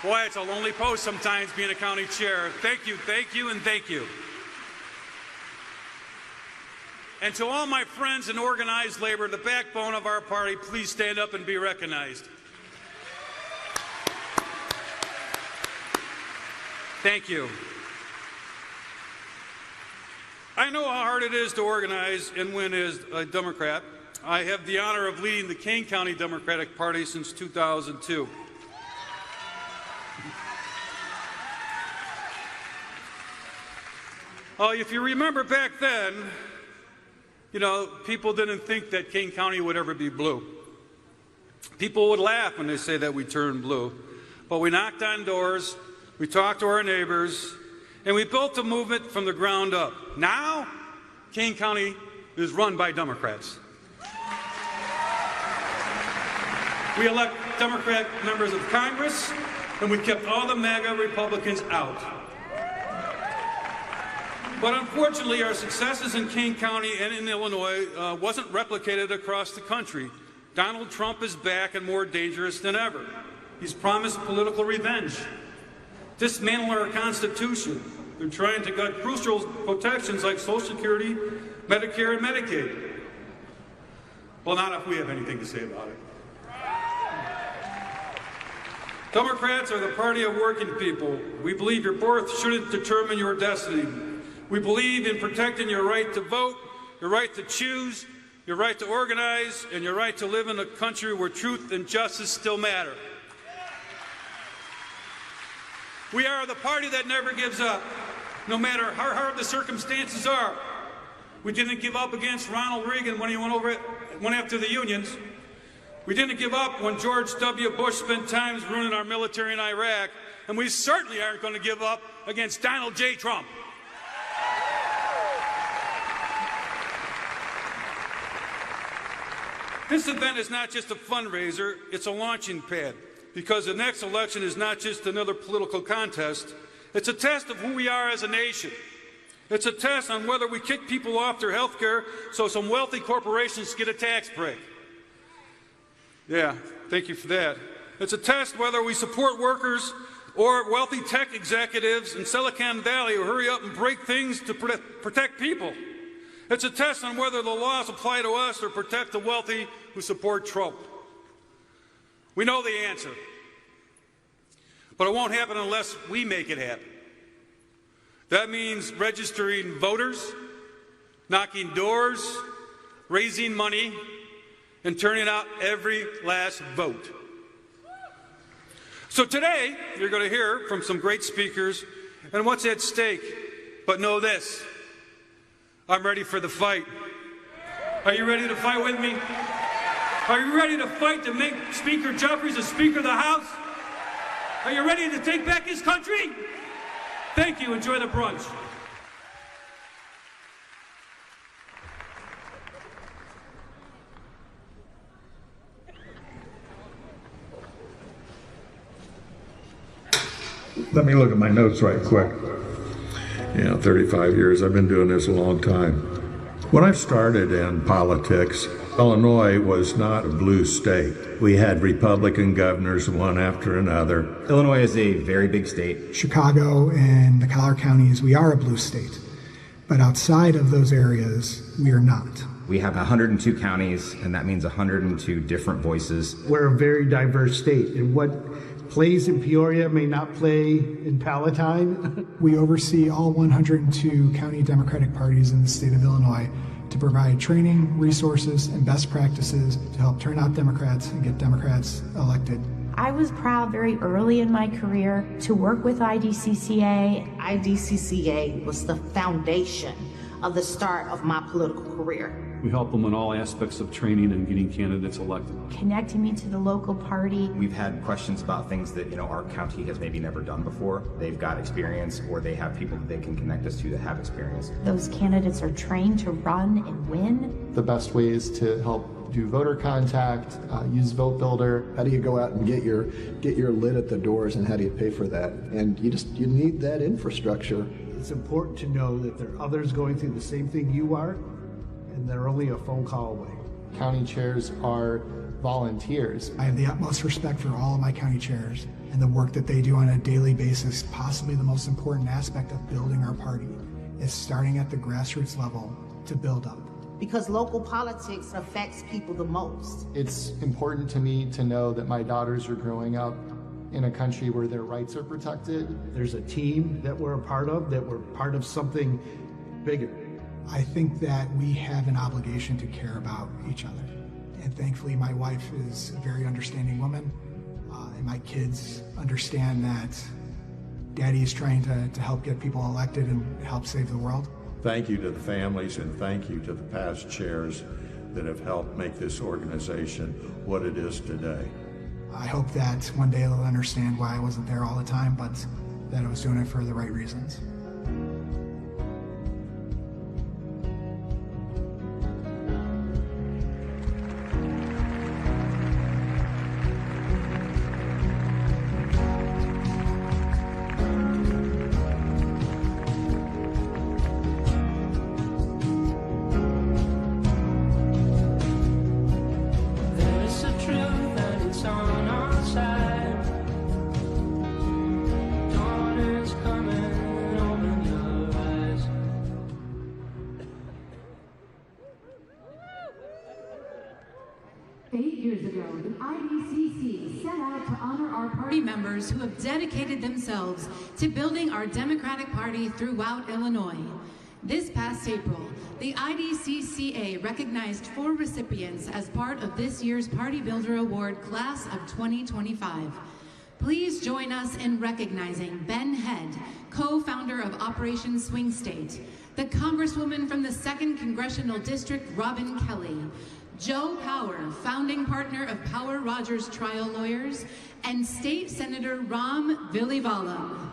Boy, it's a lonely post sometimes being a county chair. Thank you, and thank you. And to all my friends in organized labor, the backbone of our party, please stand up and be recognized. Thank you. I know how hard it is to organize and win as a Democrat. I have the honor of leading the Kane County Democratic Party since 2002. If you remember back then, people didn't think that Kane County would ever be blue. People would laugh when they say that we turned blue. But we knocked on doors, we talked to our neighbors, and we built a movement from the ground up. Now, Kane County is run by Democrats. We elect Democrat members of Congress, and we kept all the MAGA Republicans out. But unfortunately, our successes in Kane County and in Illinois wasn't replicated across the country. Donald Trump is back and more dangerous than ever. He's promised political revenge, dismantle our Constitution. They're trying to gut crucial protections like Social Security, Medicare, and Medicaid. Well, not if we have anything to say about it. Democrats are the party of working people. We believe your birth shouldn't determine your destiny. We believe in protecting your right to vote, your right to choose, your right to organize, and your right to live in a country where truth and justice still matter. We are the party that never gives up, no matter how hard the circumstances are. We didn't give up against Ronald Reagan when he went after the unions. We didn't give up when George W. Bush spent time ruining our military in Iraq, and we certainly aren't going to give up against Donald J. Trump. This event is not just a fundraiser, it's a launching pad, because the next election is not just another political contest, it's a test of who we are as a nation. It's a test on whether we kick people off their health care so some wealthy corporations get a tax break. Yeah, thank you for that. It's a test whether we support workers or wealthy tech executives in Silicon Valley who hurry up and break things to protect people. It's a test on whether the laws apply to us or protect the wealthy who support Trump. We know the answer, but it won't happen unless we make it happen. That means registering voters, knocking doors, raising money, and turning out every last vote. So today, you're going to hear from some great speakers and what's at stake. But know this, I'm ready for the fight. Are you ready to fight with me? Are you ready to fight to make Speaker Jeffries the Speaker of the House? Are you ready to take back his country? Thank you. Enjoy the brunch. Let me look at my notes right quick. 35 years. I've been doing this a long time. When I started in politics, Illinois was not a blue state. We had Republican governors, one after another. Illinois is a very big state. Chicago and the Collier counties, we are a blue state. But outside of those areas, we are not. We have 102 counties, and that means 102 different voices. We're a very diverse state, and what plays in Peoria may not play in Palatine. We oversee all 102 county Democratic parties in the state of Illinois to provide training, resources, and best practices to help turn out Democrats and get Democrats elected. I was proud very early in my career to work with IDCCA. IDCCA was the foundation of the start of my political career. We help them in all aspects of training and getting candidates elected. Connecting me to the local party. We've had questions about things that, our county has maybe never done before. They've got experience, or they have people that they can connect us to that have experience. Those candidates are trained to run and win. The best ways to help do voter contact, use Vote Builder. How do you go out and get your lid at the doors, and how do you pay for that? And you need that infrastructure. It's important to know that there are others going through the same thing you are, and they're only a phone call away. County chairs are volunteers. I have the utmost respect for all of my county chairs, and the work that they do on a daily basis. Possibly the most important aspect of building our party is starting at the grassroots level to build up. Because local politics affects people the most. It's important to me to know that my daughters are growing up in a country where their rights are protected. There's a team that we're a part of, that we're part of something bigger. I think that we have an obligation to care about each other. And thankfully, my wife is a very understanding woman, and my kids understand that Daddy is trying to help get people elected and help save the world. Thank you to the families and thank you to the past chairs that have helped make this organization what it is today. I hope that one day they'll understand why I wasn't there all the time, but that I was doing it for the right reasons. Members who have dedicated themselves to building our Democratic Party throughout Illinois. This past April, the IDCCA recognized 4 recipients as part of this year's Party Builder Award Class of 2025. Please join us in recognizing Ben Head, co-founder of Operation Swing State, the Congresswoman from the 2nd Congressional District, Robin Kelly, Joe Power, founding partner of Power Rogers Trial Lawyers, and State Senator Ram Vilivalam.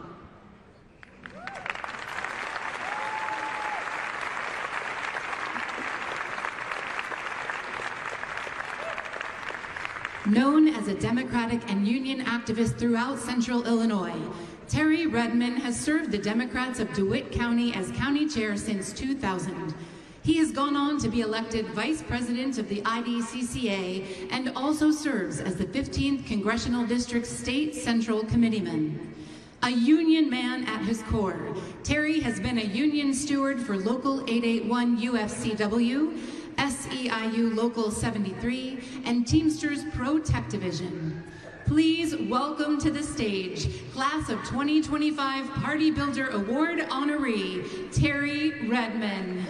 Known as a Democratic and union activist throughout Central Illinois, Terry Redmond has served the Democrats of DeWitt County as county chair since 2000. He has gone on to be elected Vice President of the IDCCA and also serves as the 15th Congressional District State Central Committeeman. A union man at his core, Terry has been a union steward for Local 881 UFCW, SEIU Local 73, and Teamsters Pro Tech Division. Please welcome to the stage, Class of 2025 Party Builder Award honoree, Terry Redmond.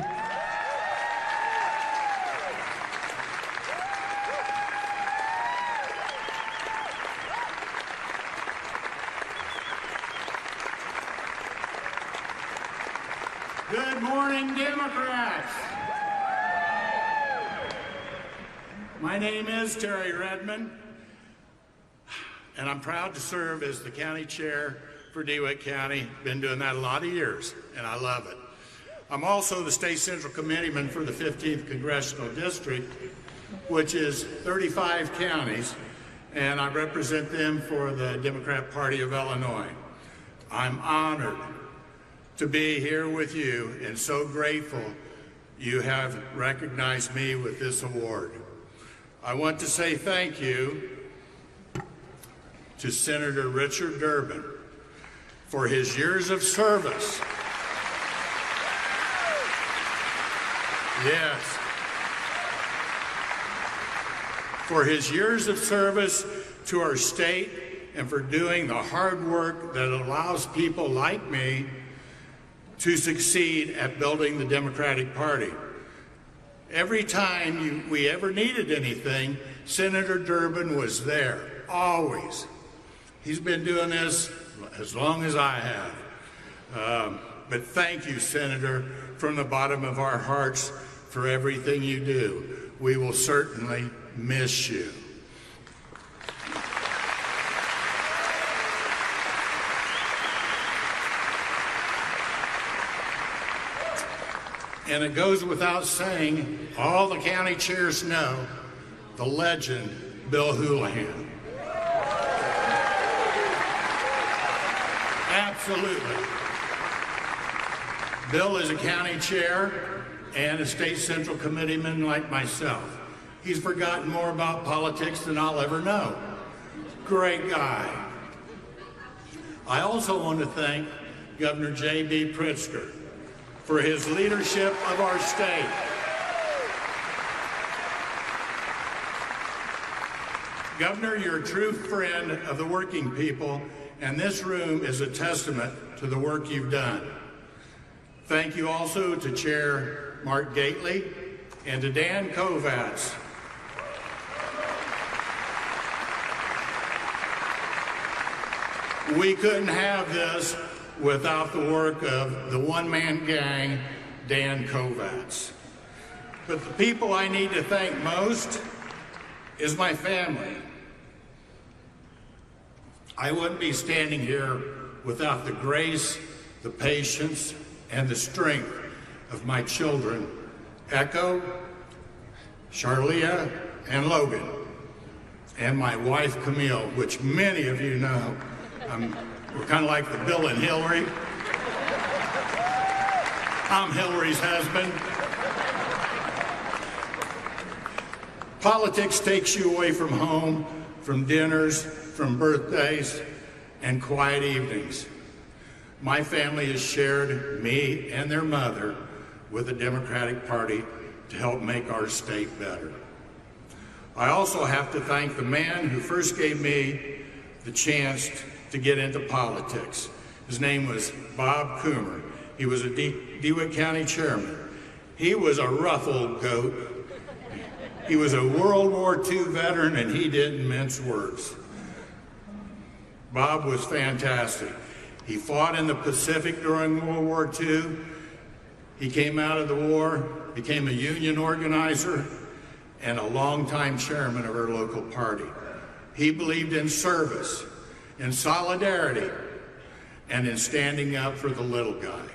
Good morning, Democrats. My name is Terry Redmond, and I'm proud to serve as the county chair for DeWitt County. Been doing that a lot of years, and I love it. I'm also the State Central Committeeman for the 15th Congressional District, which is 35 counties, and I represent them for the Democrat Party of Illinois. I'm honored to be here with you and so grateful you have recognized me with this award. I want to say thank you to Senator Richard Durbin for his years of service. Yes. For his years of service to our state and for doing the hard work that allows people like me to succeed at building the Democratic Party. Every time we ever needed anything, Senator Durbin was there, always. He's been doing this as long as I have. But thank you, Senator, from the bottom of our hearts for everything you do. We will certainly miss you. And it goes without saying, all the county chairs know the legend, Bill Houlihan. Absolutely. Bill is a county chair and a state central committeeman like myself. He's forgotten more about politics than I'll ever know. Great guy. I also want to thank Governor J.B. Pritzker for his leadership of our state. Governor, you're a true friend of the working people, and this room is a testament to the work you've done. Thank you also to Chair Mark Gately and to Dan Kovatz. We couldn't have this without the work of the one-man gang, Dan Kovatz. But the people I need to thank most is my family. I wouldn't be standing here without the grace, the patience, and the strength of my children, Echo, Charlia, and Logan, and my wife, Camille, which many of you know. We're kind of like the Bill and Hillary. I'm Hillary's husband. Politics takes you away from home, from dinners, from birthdays, and quiet evenings. My family has shared me and their mother with the Democratic Party to help make our state better. I also have to thank the man who first gave me the chance to get into politics. His name was Bob Coomer. He was a DeWitt County chairman. He was a rough old goat. He was a World War II veteran, and he didn't mince words. Bob was fantastic. He fought in the Pacific during World War II. He came out of the war, became a union organizer, and a longtime chairman of our local party. He believed in service, in solidarity, and in standing up for the little guy.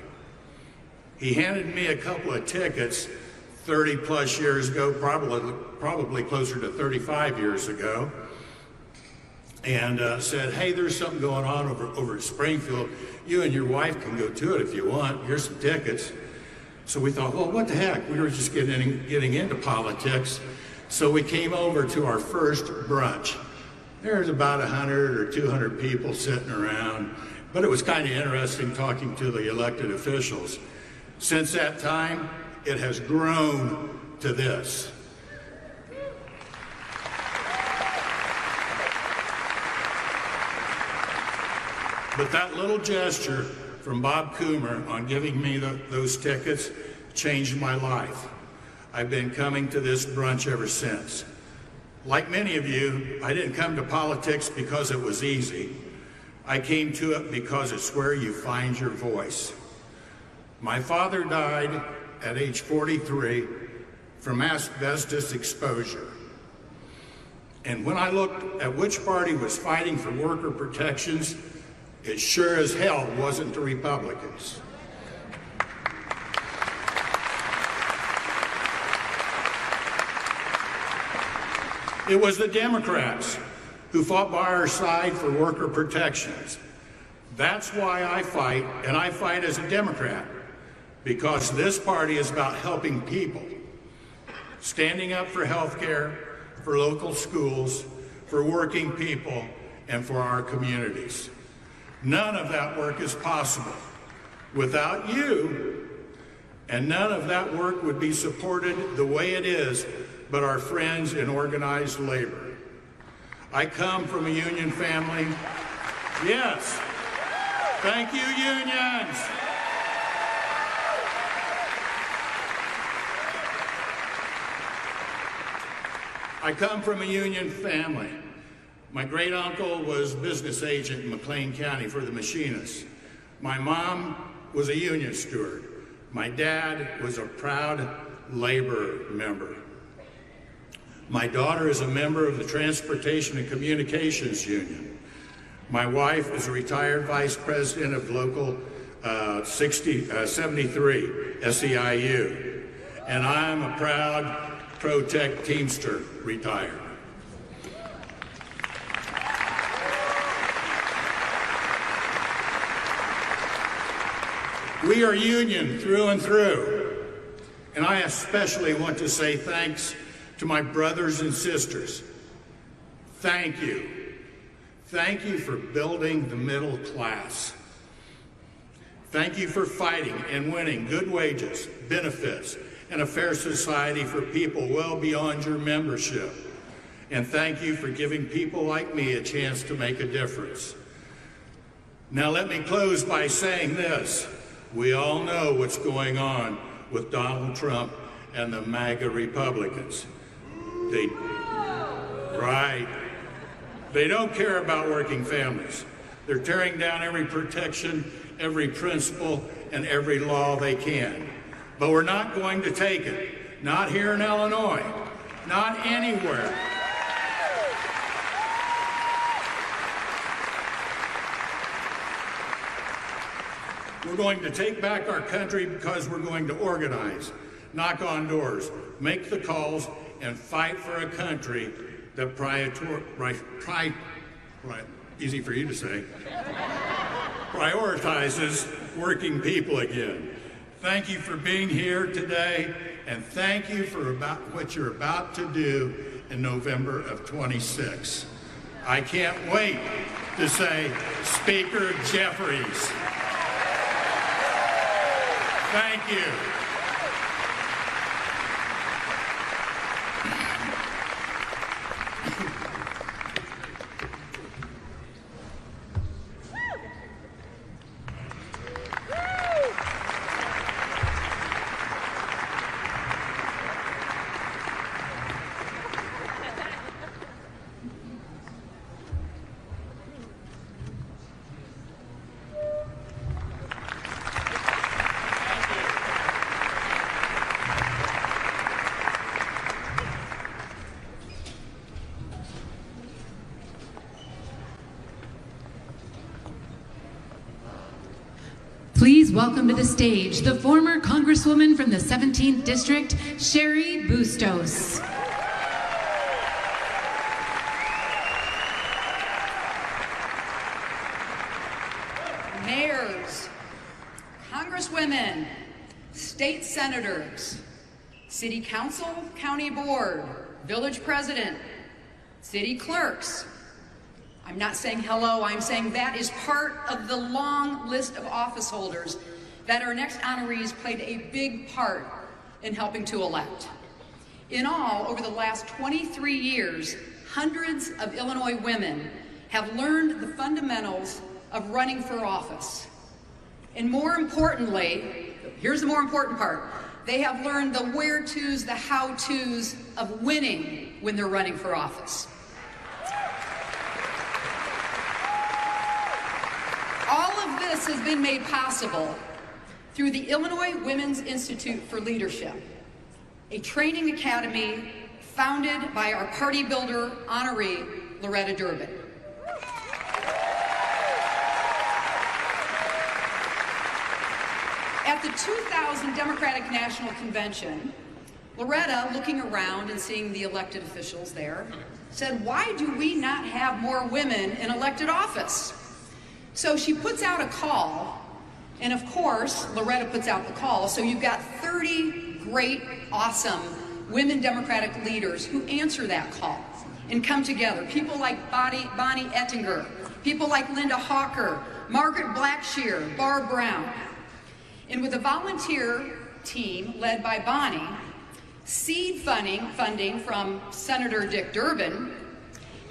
He handed me a couple of tickets 30 plus years ago, probably closer to 35 years ago, and said, hey, there's something going on over at Springfield. You and your wife can go to it if you want. Here's some tickets. So we thought, well, what the heck? We were just getting into politics. So we came over to our first brunch. There's about 100 or 200 people sitting around, but it was kind of interesting talking to the elected officials. Since that time, it has grown to this. But that little gesture from Bob Coomer on giving me those tickets changed my life. I've been coming to this brunch ever since. Like many of you, I didn't come to politics because it was easy. I came to it because it's where you find your voice. My father died at age 43 from asbestos exposure. And when I looked at which party was fighting for worker protections, it sure as hell wasn't the Republicans. It was the Democrats who fought by our side for worker protections. That's why I fight, and I fight as a Democrat, because this party is about helping people, standing up for health care, for local schools, for working people, and for our communities. None of that work is possible without you, and none of that work would be supported the way it is but our friends in organized labor. I come from a union family. Yes, thank you, unions. I come from a union family. My great uncle was business agent in McLean County for the machinists. My mom was a union steward. My dad was a proud labor member. My daughter is a member of the Transportation and Communications Union. My wife is a retired vice president of local 73 SEIU. And I'm a proud Pro-Tech Teamster retired. We are union through and through, and I especially want to say thanks to my brothers and sisters. Thank you. Thank you for building the middle class. Thank you for fighting and winning good wages, benefits, and a fair society for people well beyond your membership. And thank you for giving people like me a chance to make a difference. Now let me close by saying this. We all know what's going on with Donald Trump and the MAGA Republicans. They don't care about working families. They're tearing down every protection, every principle, and every law they can. But we're not going to take it. Not here in Illinois. Not anywhere. We're going to take back our country because we're going to organize, knock on doors, make the calls, and fight for a country that easy for you to say, prioritizes working people again. Thank you for being here today, and thank you for what you're about to do in November of 26. I can't wait to say, Speaker Jeffries. Thank you. Please welcome to the stage the former Congresswoman from the 17th District, Cheri Bustos. Mayors, Congresswomen, state senators, city council, county board, village president, city clerks. I'm not saying hello, I'm saying that is part of the long list of office holders that our next honorees played a big part in helping to elect. In all, over the last 23 years, hundreds of Illinois women have learned the fundamentals of running for office. And more importantly, here's the more important part, they have learned the where-tos, the how-tos of winning when they're running for office. All of this has been made possible through the Illinois Women's Institute for Leadership, a training academy founded by our party builder honoree, Loretta Durbin. At the 2000 Democratic National Convention, Loretta, looking around and seeing the elected officials there, said, "Why do we not have more women in elected office?" So she puts out a call, and of course, Loretta puts out the call, so you've got 30 great, awesome women Democratic leaders who answer that call and come together. People like Bonnie Ettinger, people like Linda Hawker, Margaret Blackshear, Barb Brown. And with a volunteer team led by Bonnie, seed funding from Senator Dick Durbin,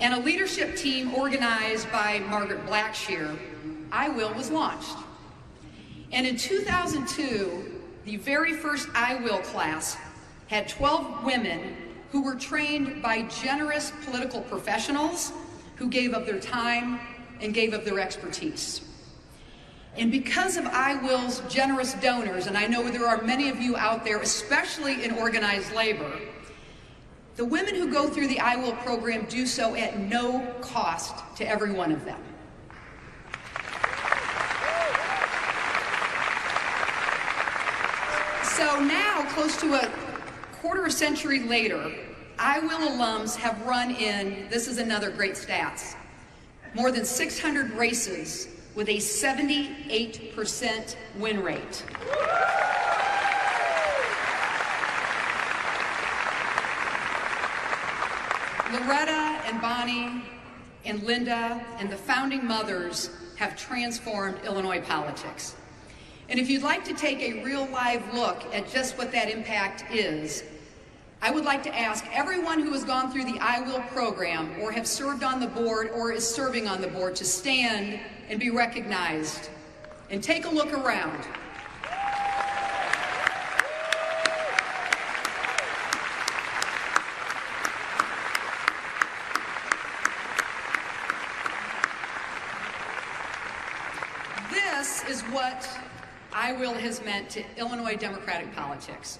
and a leadership team organized by Margaret Blackshear, IWIL was launched. And in 2002, the very first IWIL class had 12 women who were trained by generous political professionals who gave up their time and gave up their expertise. And because of IWIL's generous donors, and I know there are many of you out there, especially in organized labor, the women who go through the IWIL program do so at no cost to every one of them. So now, close to a quarter century later, IWIL alums have run in, this is another great stats, more than 600 races with a 78% win rate. Loretta and Bonnie and Linda and the founding mothers have transformed Illinois politics. And if you'd like to take a real live look at just what that impact is, I would like to ask everyone who has gone through the IWIL program or have served on the board or is serving on the board to stand and be recognized and take a look around. This is what IWIL has meant to Illinois Democratic politics.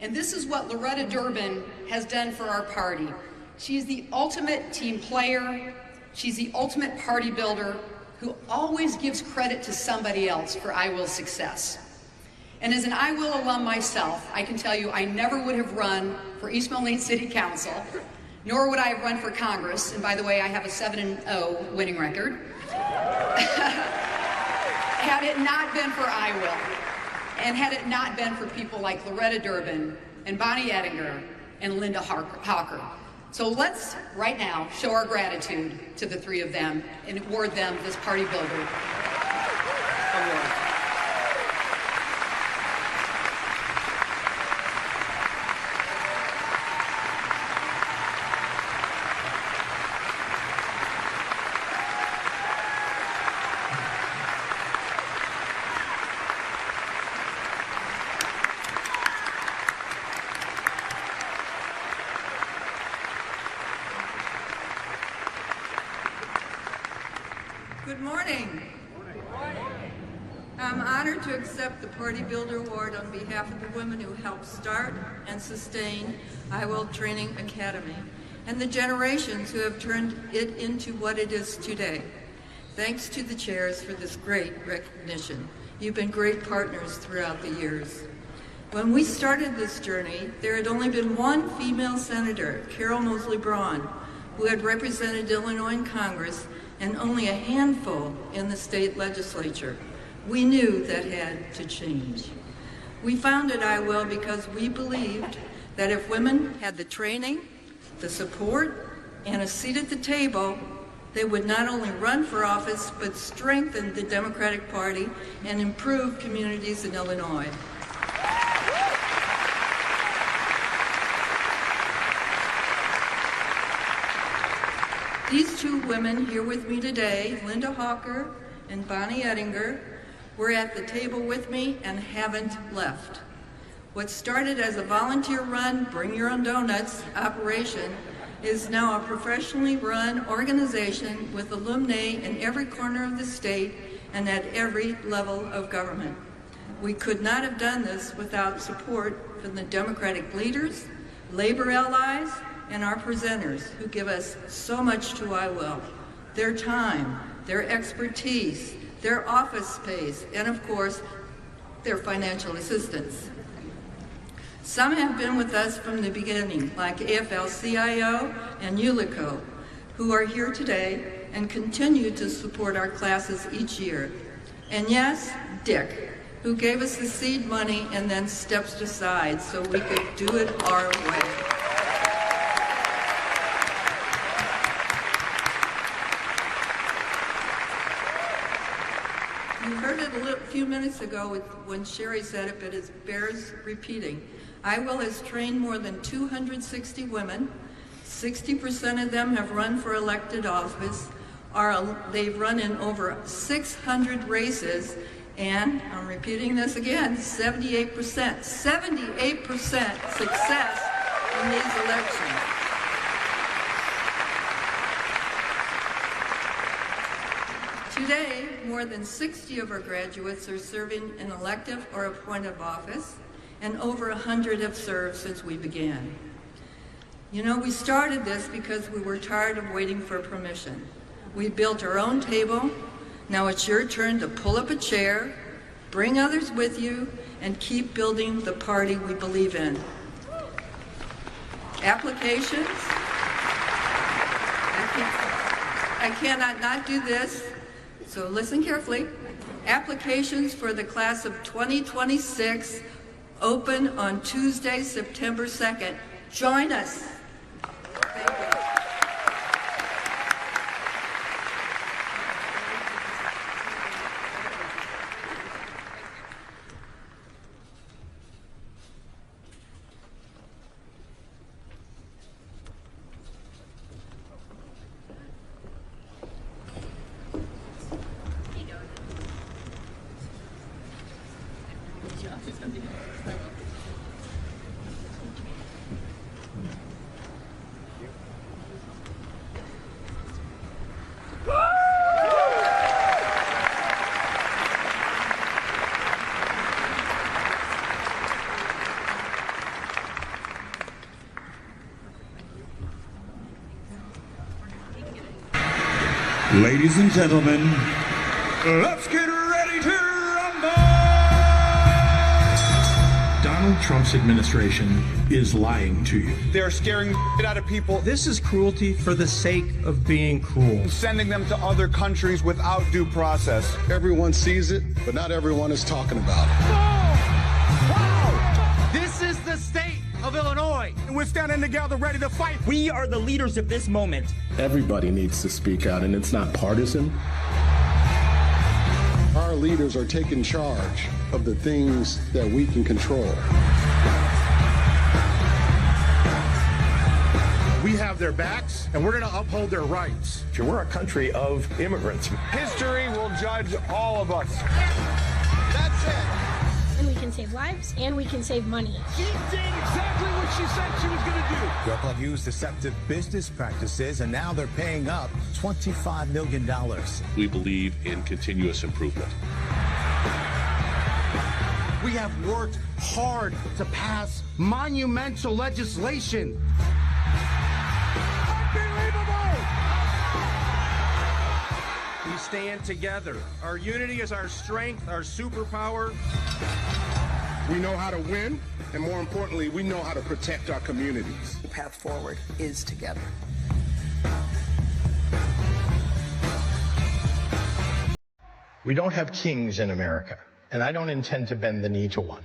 And this is what Loretta Durbin has done for our party. She's the ultimate team player. She's the ultimate party builder who always gives credit to somebody else for IWIL's success. And as an IWIL alum myself, I can tell you I never would have run for East Moline City Council, nor would I have run for Congress. And by the way, I have a 7-0 winning record. Had it not been for IWIL, and had it not been for people like Loretta Durbin and Bonnie Ettinger and Linda Hawker. So let's, right now, show our gratitude to the three of them and award them this Party Builder Award. Good morning. I'm honored to accept the Party Builder Award on behalf of the women who helped start and sustain IWIL Training Academy and the generations who have turned it into what it is today. Thanks to the chairs for this great recognition. You've been great partners throughout the years. When we started this journey, there had only been one female senator, Carol Mosley Braun, who had represented Illinois in Congress, and only a handful in the state legislature. We knew that had to change. We founded IWIL because we believed that if women had the training, the support, and a seat at the table, they would not only run for office, but strengthen the Democratic Party and improve communities in Illinois. These two women here with me today, Linda Hawker and Bonnie Ettinger, were at the table with me and haven't left. What started as a volunteer-run, bring-your-own-donuts operation is now a professionally run organization with alumni in every corner of the state and at every level of government. We could not have done this without support from the Democratic leaders, labor allies, and our presenters who give us so much to IWIL. Their time, their expertise, their office space, and of course, their financial assistance. Some have been with us from the beginning, like AFL-CIO and ULICO, who are here today and continue to support our classes each year. And yes, Dick, who gave us the seed money and then stepped aside so we could do it our way. You heard it a few minutes ago when Sherry said it, but it bears repeating. IWIL has trained more than 260 women. 60% of them have run for elected office. They've run in over 600 races, and I'm repeating this again, 78% success in these elections. Today, more than 60 of our graduates are serving in elective or appointed office, and over 100 have served since we began. You know, we started this because we were tired of waiting for permission. We built our own table. Now it's your turn to pull up a chair, bring others with you, and keep building the party we believe in. Applications. I cannot not do this. So listen carefully. Applications for the class of 2026 open on Tuesday, September 2nd. Join us. Thank you. Ladies and gentlemen, let's get ready to rumble! Donald Trump's administration is lying to you. They're scaring the out of people. This is cruelty for the sake of being cruel. Sending them to other countries without due process. Everyone sees it, but not everyone is talking about it. Wow! This is the state of Illinois. We're standing together ready to fight. We are the leaders of this moment. Everybody needs to speak out, and it's not partisan. Our leaders are taking charge of the things that we can control. We have their backs, and we're going to uphold their rights. We're a country of immigrants. History will judge all of us. That's it. And we can save lives, and we can save money. She did exactly what she said she was going to do. Grubhub used deceptive business practices, and now they're paying up $25 million. We believe in continuous improvement. We have worked hard to pass monumental legislation. Unbelievable! We stand together. Our unity is our strength, our superpower. We know how to win, and more importantly, we know how to protect our communities. The path forward is together. We don't have kings in America, and I don't intend to bend the knee to one.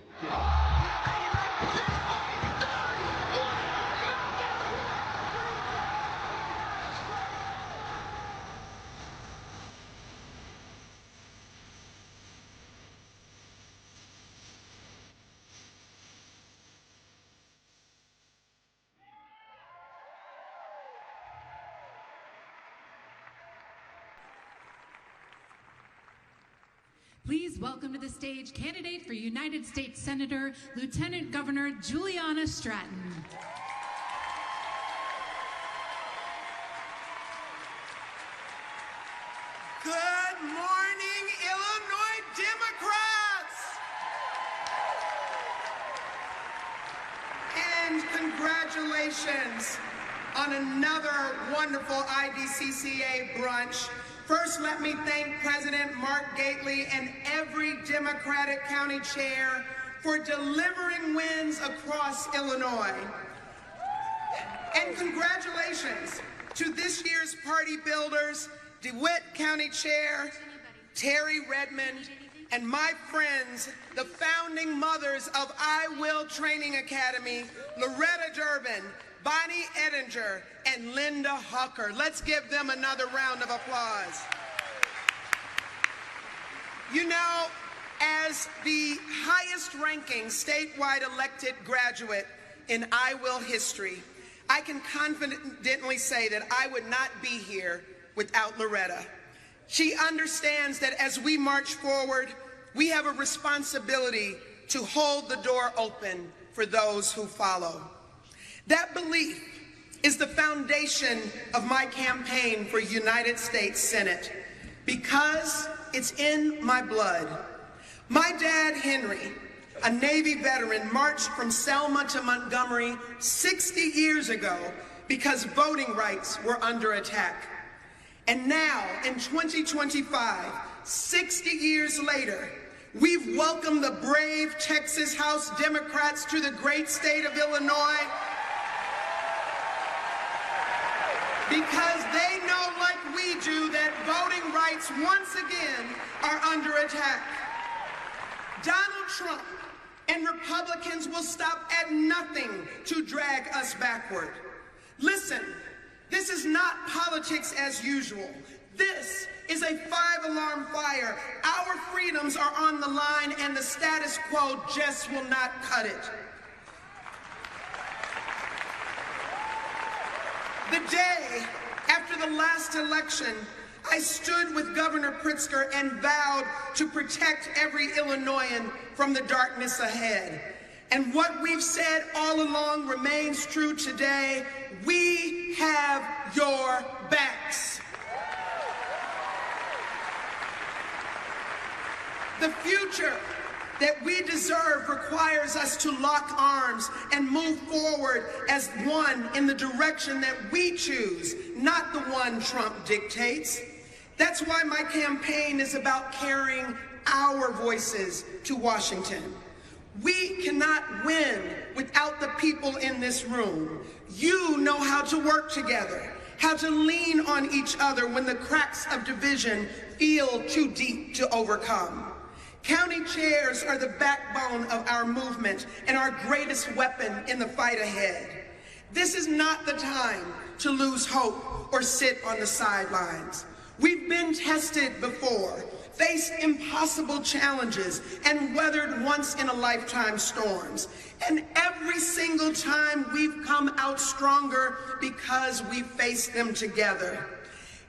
Please welcome to the stage candidate for United States Senator, Lieutenant Governor Juliana Stratton. Good morning, Illinois Democrats! And congratulations on another wonderful IDCCA brunch. First, let me thank President Mark Gately and every Democratic county chair for delivering wins across Illinois. And congratulations to this year's party builders, DeWitt County Chair, Terry Redmond, and my friends, the founding mothers of IWIL Training Academy, Loretta Durbin, Bonnie Ettinger, and Linda Hucker. Let's give them another round of applause. You know, as the highest ranking statewide elected graduate in IWIL history, I can confidently say that I would not be here without Loretta. She understands that as we march forward, we have a responsibility to hold the door open for those who follow. That belief is the foundation of my campaign for United States Senate because it's in my blood. My dad, Henry, a Navy veteran, marched from Selma to Montgomery 60 years ago because voting rights were under attack. And now, in 2025, 60 years later, we've welcomed the brave Texas House Democrats to the great state of Illinois because they know, like we do, that voting rights once again are under attack. Donald Trump and Republicans will stop at nothing to drag us backward. Listen, this is not politics as usual. This is a five-alarm fire. Our freedoms are on the line, and the status quo just will not cut it. The day after the last election, I stood with Governor Pritzker and vowed to protect every Illinoisan from the darkness ahead. And what we've said all along remains true today. We have your backs. The future that we deserve requires us to lock arms and move forward as one in the direction that we choose, not the one Trump dictates. That's why my campaign is about carrying our voices to Washington. We cannot win without the people in this room. You know how to work together, how to lean on each other when the cracks of division feel too deep to overcome. County chairs are the backbone of our movement and our greatest weapon in the fight ahead. This is not the time to lose hope or sit on the sidelines. We've been tested before, faced impossible challenges, and weathered once-in-a-lifetime storms. And every single time we've come out stronger because we faced them together.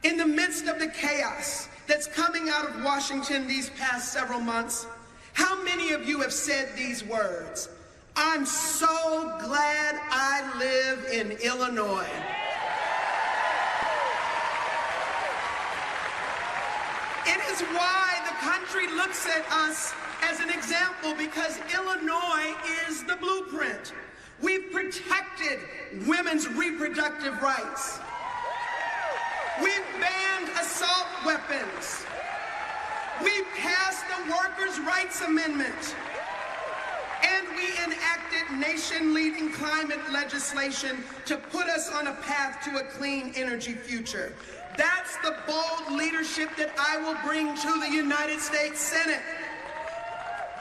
In the midst of the chaos that's coming out of Washington these past several months, how many of you have said these words? I'm so glad I live in Illinois. It is why the country looks at us as an example, because Illinois is the blueprint. We've protected women's reproductive rights. We've banned assault weapons. We passed the Workers' Rights Amendment. And we enacted nation-leading climate legislation to put us on a path to a clean energy future. That's the bold leadership that I will bring to the United States Senate.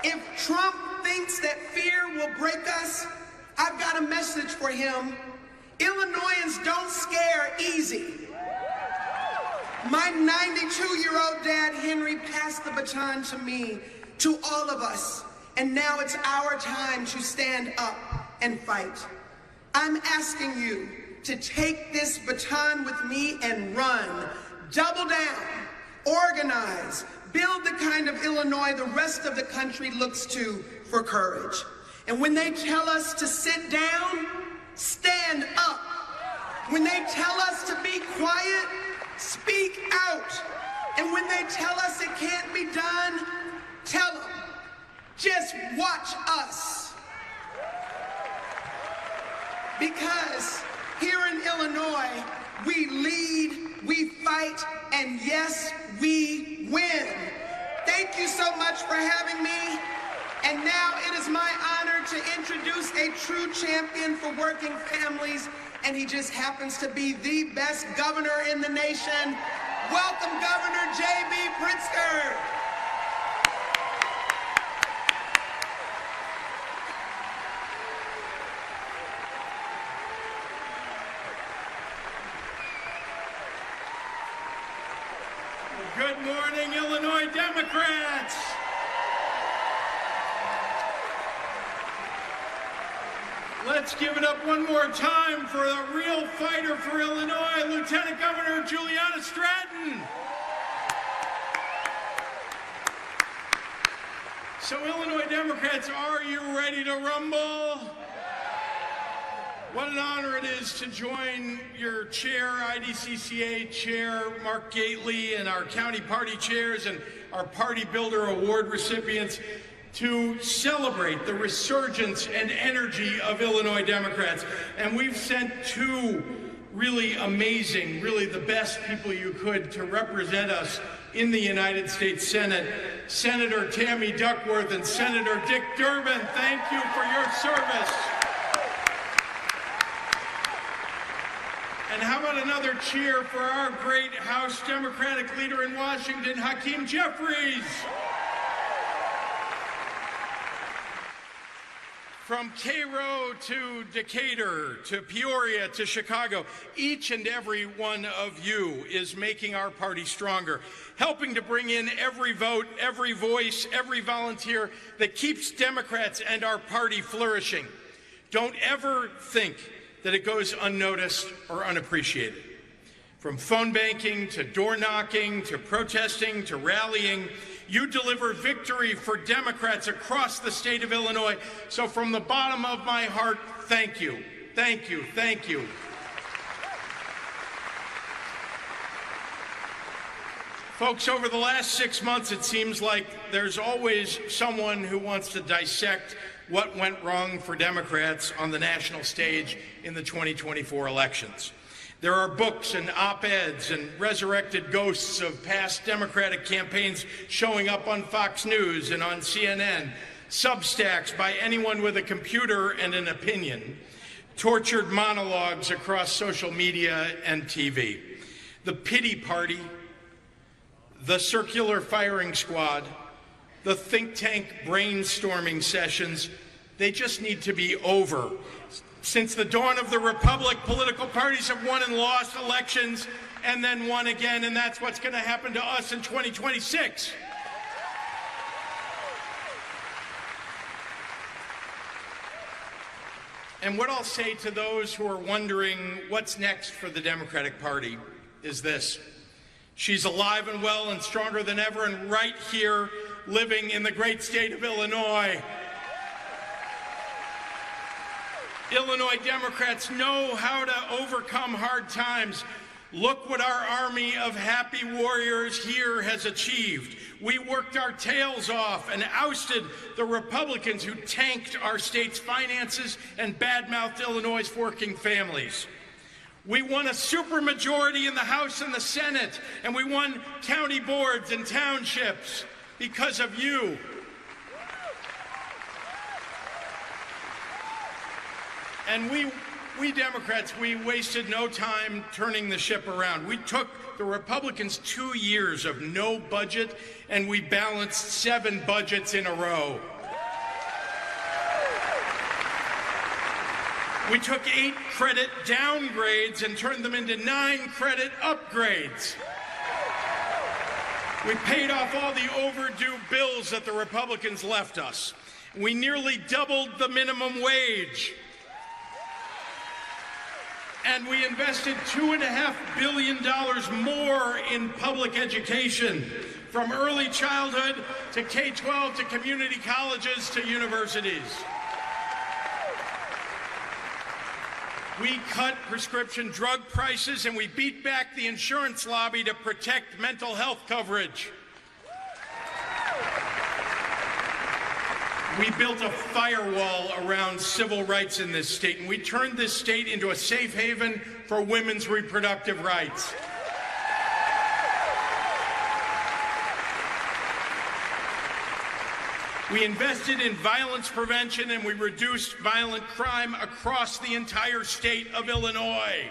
If Trump thinks that fear will break us, I've got a message for him. Illinoisans don't scare easy. My 92-year-old dad, Henry, passed the baton to me, to all of us, and now it's our time to stand up and fight. I'm asking you to take this baton with me and run, double down, organize, build the kind of Illinois the rest of the country looks to for courage. And when they tell us to sit down, stand up. When they tell us to be quiet, speak out. And when they tell us it can't be done, tell them, just watch us. Because here in Illinois, we lead, we fight, and yes, we win. Thank you so much for having me. And now it is my honor to introduce a true champion for working families, and he just happens to be the best governor in the nation. Welcome, Governor J.B. Pritzker. Good morning, Illinois Democrats. Let's give it up one more time for the real fighter for Illinois, Lieutenant Governor Juliana Stratton. So, Illinois Democrats, are you ready to rumble? What an honor it is to join your chair, IDCCA chair, Mark Gately, and our county party chairs and our Party Builder Award recipients to celebrate the resurgence and energy of Illinois Democrats. And we've sent two really amazing, really the best people you could to represent us in the United States Senate, Senator Tammy Duckworth and Senator Dick Durbin. Thank you for your service. And how about another cheer for our great House Democratic leader in Washington, Hakeem Jeffries? From Cairo to Decatur, to Peoria, to Chicago, each and every one of you is making our party stronger, helping to bring in every vote, every voice, every volunteer that keeps Democrats and our party flourishing. Don't ever think that it goes unnoticed or unappreciated. From phone banking to door knocking to protesting to rallying, you deliver victory for Democrats across the state of Illinois. So from the bottom of my heart, thank you, thank you, thank you. Folks, over the last 6 months, it seems like there's always someone who wants to dissect what went wrong for Democrats on the national stage in the 2024 elections. There are books and op-eds and resurrected ghosts of past Democratic campaigns showing up on Fox News and on CNN, Substacks by anyone with a computer and an opinion, tortured monologues across social media and TV. The pity party, the circular firing squad, the think tank brainstorming sessions, they just need to be over. Since the dawn of the Republic, political parties have won and lost elections and then won again, and that's what's going to happen to us in 2026. And what I'll say to those who are wondering what's next for the Democratic Party is this. She's alive and well and stronger than ever and right here living in the great state of Illinois. Illinois Democrats know how to overcome hard times. Look what our army of happy warriors here has achieved. We worked our tails off and ousted the Republicans who tanked our state's finances and badmouthed Illinois' working families. We won a supermajority in the House and the Senate, and we won county boards and townships because of you. And we Democrats, we wasted no time turning the ship around. We took the Republicans 2 years of no budget, and we balanced 7 budgets in a row. We took 8 credit downgrades and turned them into 9 credit upgrades. We paid off all the overdue bills that the Republicans left us. We nearly doubled the minimum wage. And we invested $2.5 billion more in public education, from early childhood to K-12 to community colleges to universities. We cut prescription drug prices and we beat back the insurance lobby to protect mental health coverage. We built a firewall around civil rights in this state, and we turned this state into a safe haven for women's reproductive rights. We invested in violence prevention and we reduced violent crime across the entire state of Illinois.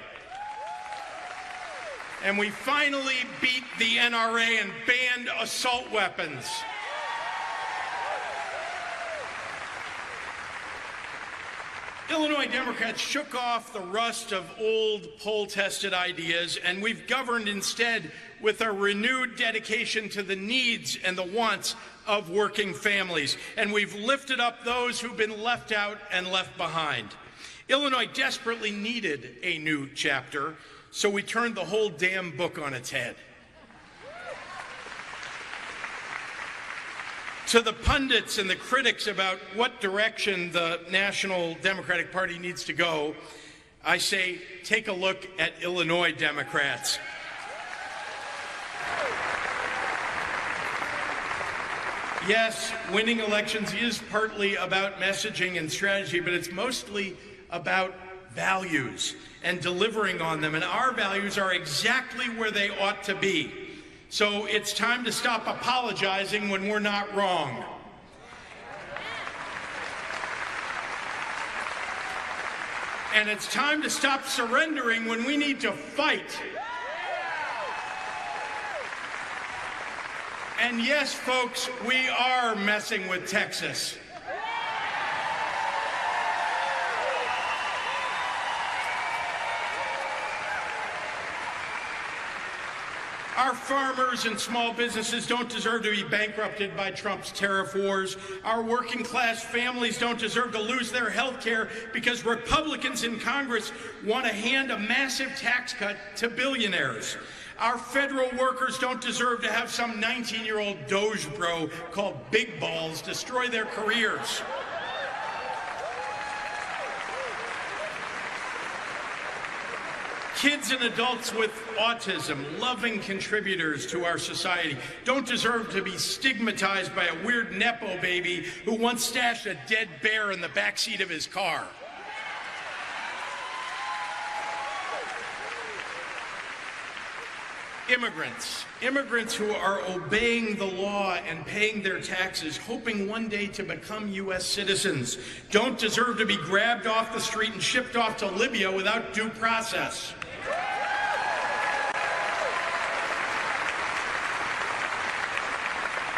And we finally beat the NRA and banned assault weapons. Illinois Democrats shook off the rust of old poll-tested ideas, and we've governed instead with a renewed dedication to the needs and the wants of working families. And we've lifted up those who've been left out and left behind. Illinois desperately needed a new chapter, so we turned the whole damn book on its head. To the pundits and the critics about what direction the National Democratic Party needs to go, I say, take a look at Illinois Democrats. Yes, winning elections is partly about messaging and strategy, but it's mostly about values and delivering on them. And our values are exactly where they ought to be. So it's time to stop apologizing when we're not wrong. And it's time to stop surrendering when we need to fight. And yes, folks, we are messing with Texas. Our farmers and small businesses don't deserve to be bankrupted by Trump's tariff wars. Our working class families don't deserve to lose their health care because Republicans in Congress want to hand a massive tax cut to billionaires. Our federal workers don't deserve to have some 19-year-old Doge bro called Big Balls destroy their careers. Kids and adults with autism, loving contributors to our society, don't deserve to be stigmatized by a weird Nepo baby who once stashed a dead bear in the backseat of his car. Immigrants who are obeying the law and paying their taxes, hoping one day to become U.S. citizens, don't deserve to be grabbed off the street and shipped off to Libya without due process.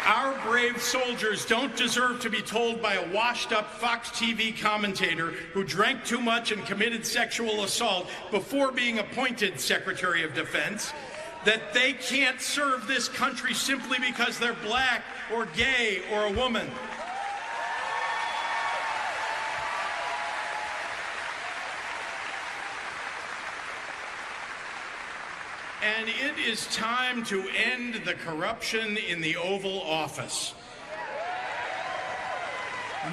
Our brave soldiers don't deserve to be told by a washed-up Fox TV commentator who drank too much and committed sexual assault before being appointed Secretary of Defense that they can't serve this country simply because they're black or gay or a woman. And it is time to end the corruption in the Oval Office.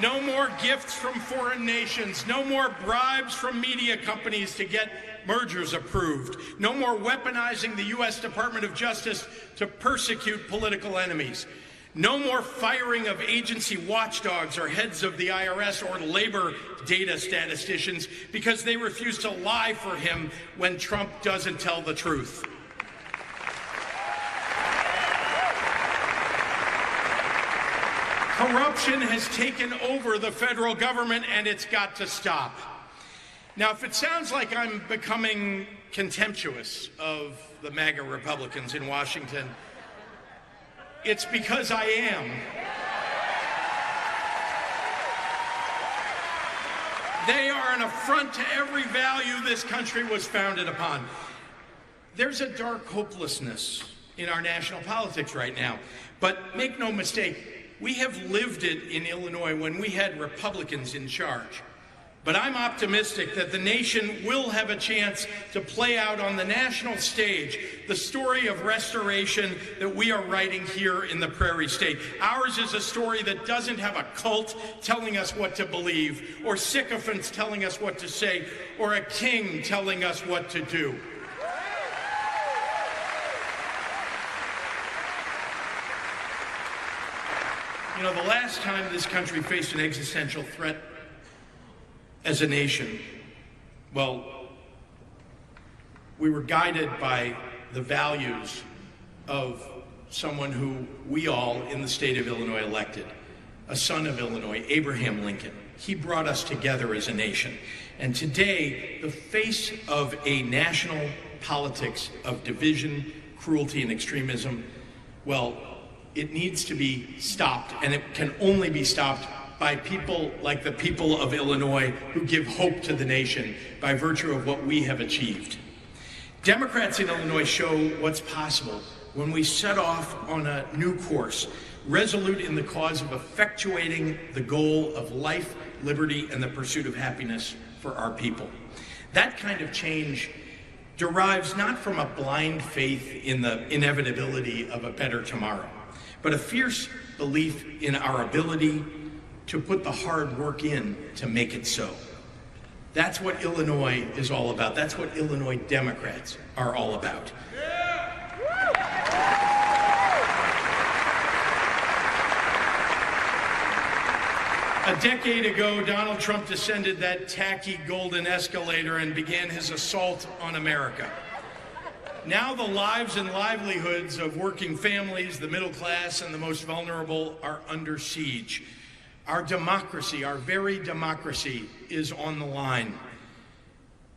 No more gifts from foreign nations. No more bribes from media companies to get mergers approved. No more weaponizing the U.S. Department of Justice to persecute political enemies. No more firing of agency watchdogs or heads of the IRS or labor data statisticians because they refuse to lie for him when Trump doesn't tell the truth. Corruption has taken over the federal government, and it's got to stop. Now, if it sounds like I'm becoming contemptuous of the MAGA Republicans in Washington, it's because I am. They are an affront to every value this country was founded upon. There's a dark hopelessness in our national politics right now, but make no mistake, we have lived it in Illinois when we had Republicans in charge. But I'm optimistic that the nation will have a chance to play out on the national stage the story of restoration that we are writing here in the Prairie State. Ours is a story that doesn't have a cult telling us what to believe, or sycophants telling us what to say, or a king telling us what to do. You know, the last time this country faced an existential threat as a nation, well, we were guided by the values of someone who we all in the state of Illinois elected, a son of Illinois, Abraham Lincoln. He brought us together as a nation. And today, the face of a national politics of division, cruelty, and extremism, well, it needs to be stopped, and it can only be stopped by people like the people of Illinois who give hope to the nation by virtue of what we have achieved. Democrats in Illinois show what's possible when we set off on a new course, resolute in the cause of effectuating the goal of life, liberty, and the pursuit of happiness for our people. That kind of change derives not from a blind faith in the inevitability of a better tomorrow, but a fierce belief in our ability to put the hard work in to make it so. That's what Illinois is all about. That's what Illinois Democrats are all about. A decade ago, Donald Trump descended that tacky golden escalator and began his assault on America. Now the lives and livelihoods of working families, the middle class, and the most vulnerable are under siege. Our democracy, our very democracy, is on the line.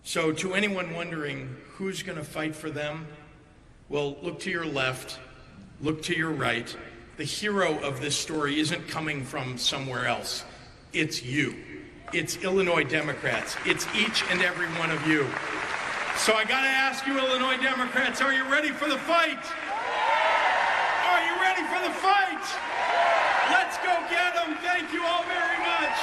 So to anyone wondering who's going to fight for them, well, look to your left, look to your right. The hero of this story isn't coming from somewhere else. It's you. It's Illinois Democrats. It's each and every one of you. So I got to ask you, Illinois Democrats, are you ready for the fight? of the fight. Let's go get them. Thank you all very much.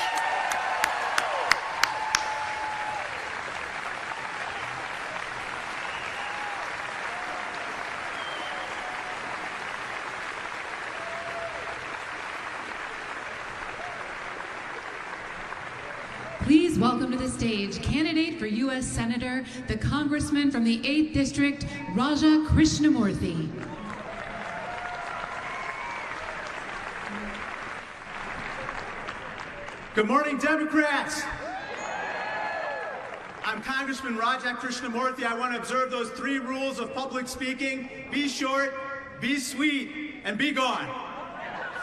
Please welcome to the stage candidate for U.S. Senator, the Congressman from the 8th District, Raja Krishnamoorthi. Good morning, Democrats. I'm Congressman Raja Krishnamoorthi. I want to observe those 3 rules of public speaking. Be short, be sweet, and be gone.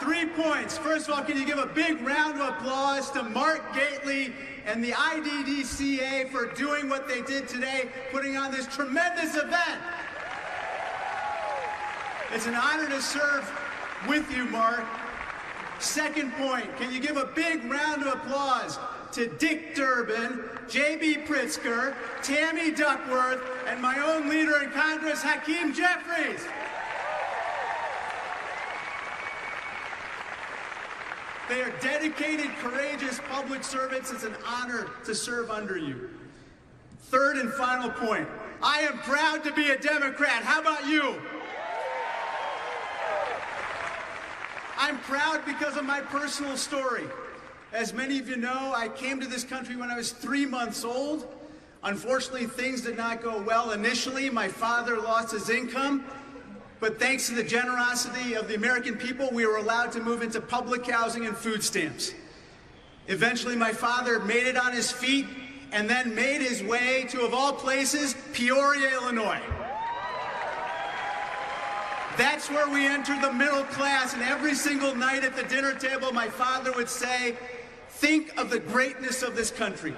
3 points. First of all, can you give a big round of applause to Mark Gately and the IDDCA for doing what they did today, putting on this tremendous event. It's an honor to serve with you, Mark. Second point, can you give a big round of applause to Dick Durbin, J.B. Pritzker, Tammy Duckworth, and my own leader in Congress, Hakeem Jeffries. They are dedicated, courageous public servants. It's an honor to serve under you. Third and final point, I am proud to be a Democrat. How about you? I'm proud because of my personal story. As many of you know, I came to this country when I was 3 months old. Unfortunately, things did not go well initially. My father lost his income. But thanks to the generosity of the American people, we were allowed to move into public housing and food stamps. Eventually, my father made it on his feet and then made his way to, of all places, Peoria, Illinois. That's where we entered the middle class, and every single night at the dinner table, my father would say, think of the greatness of this country.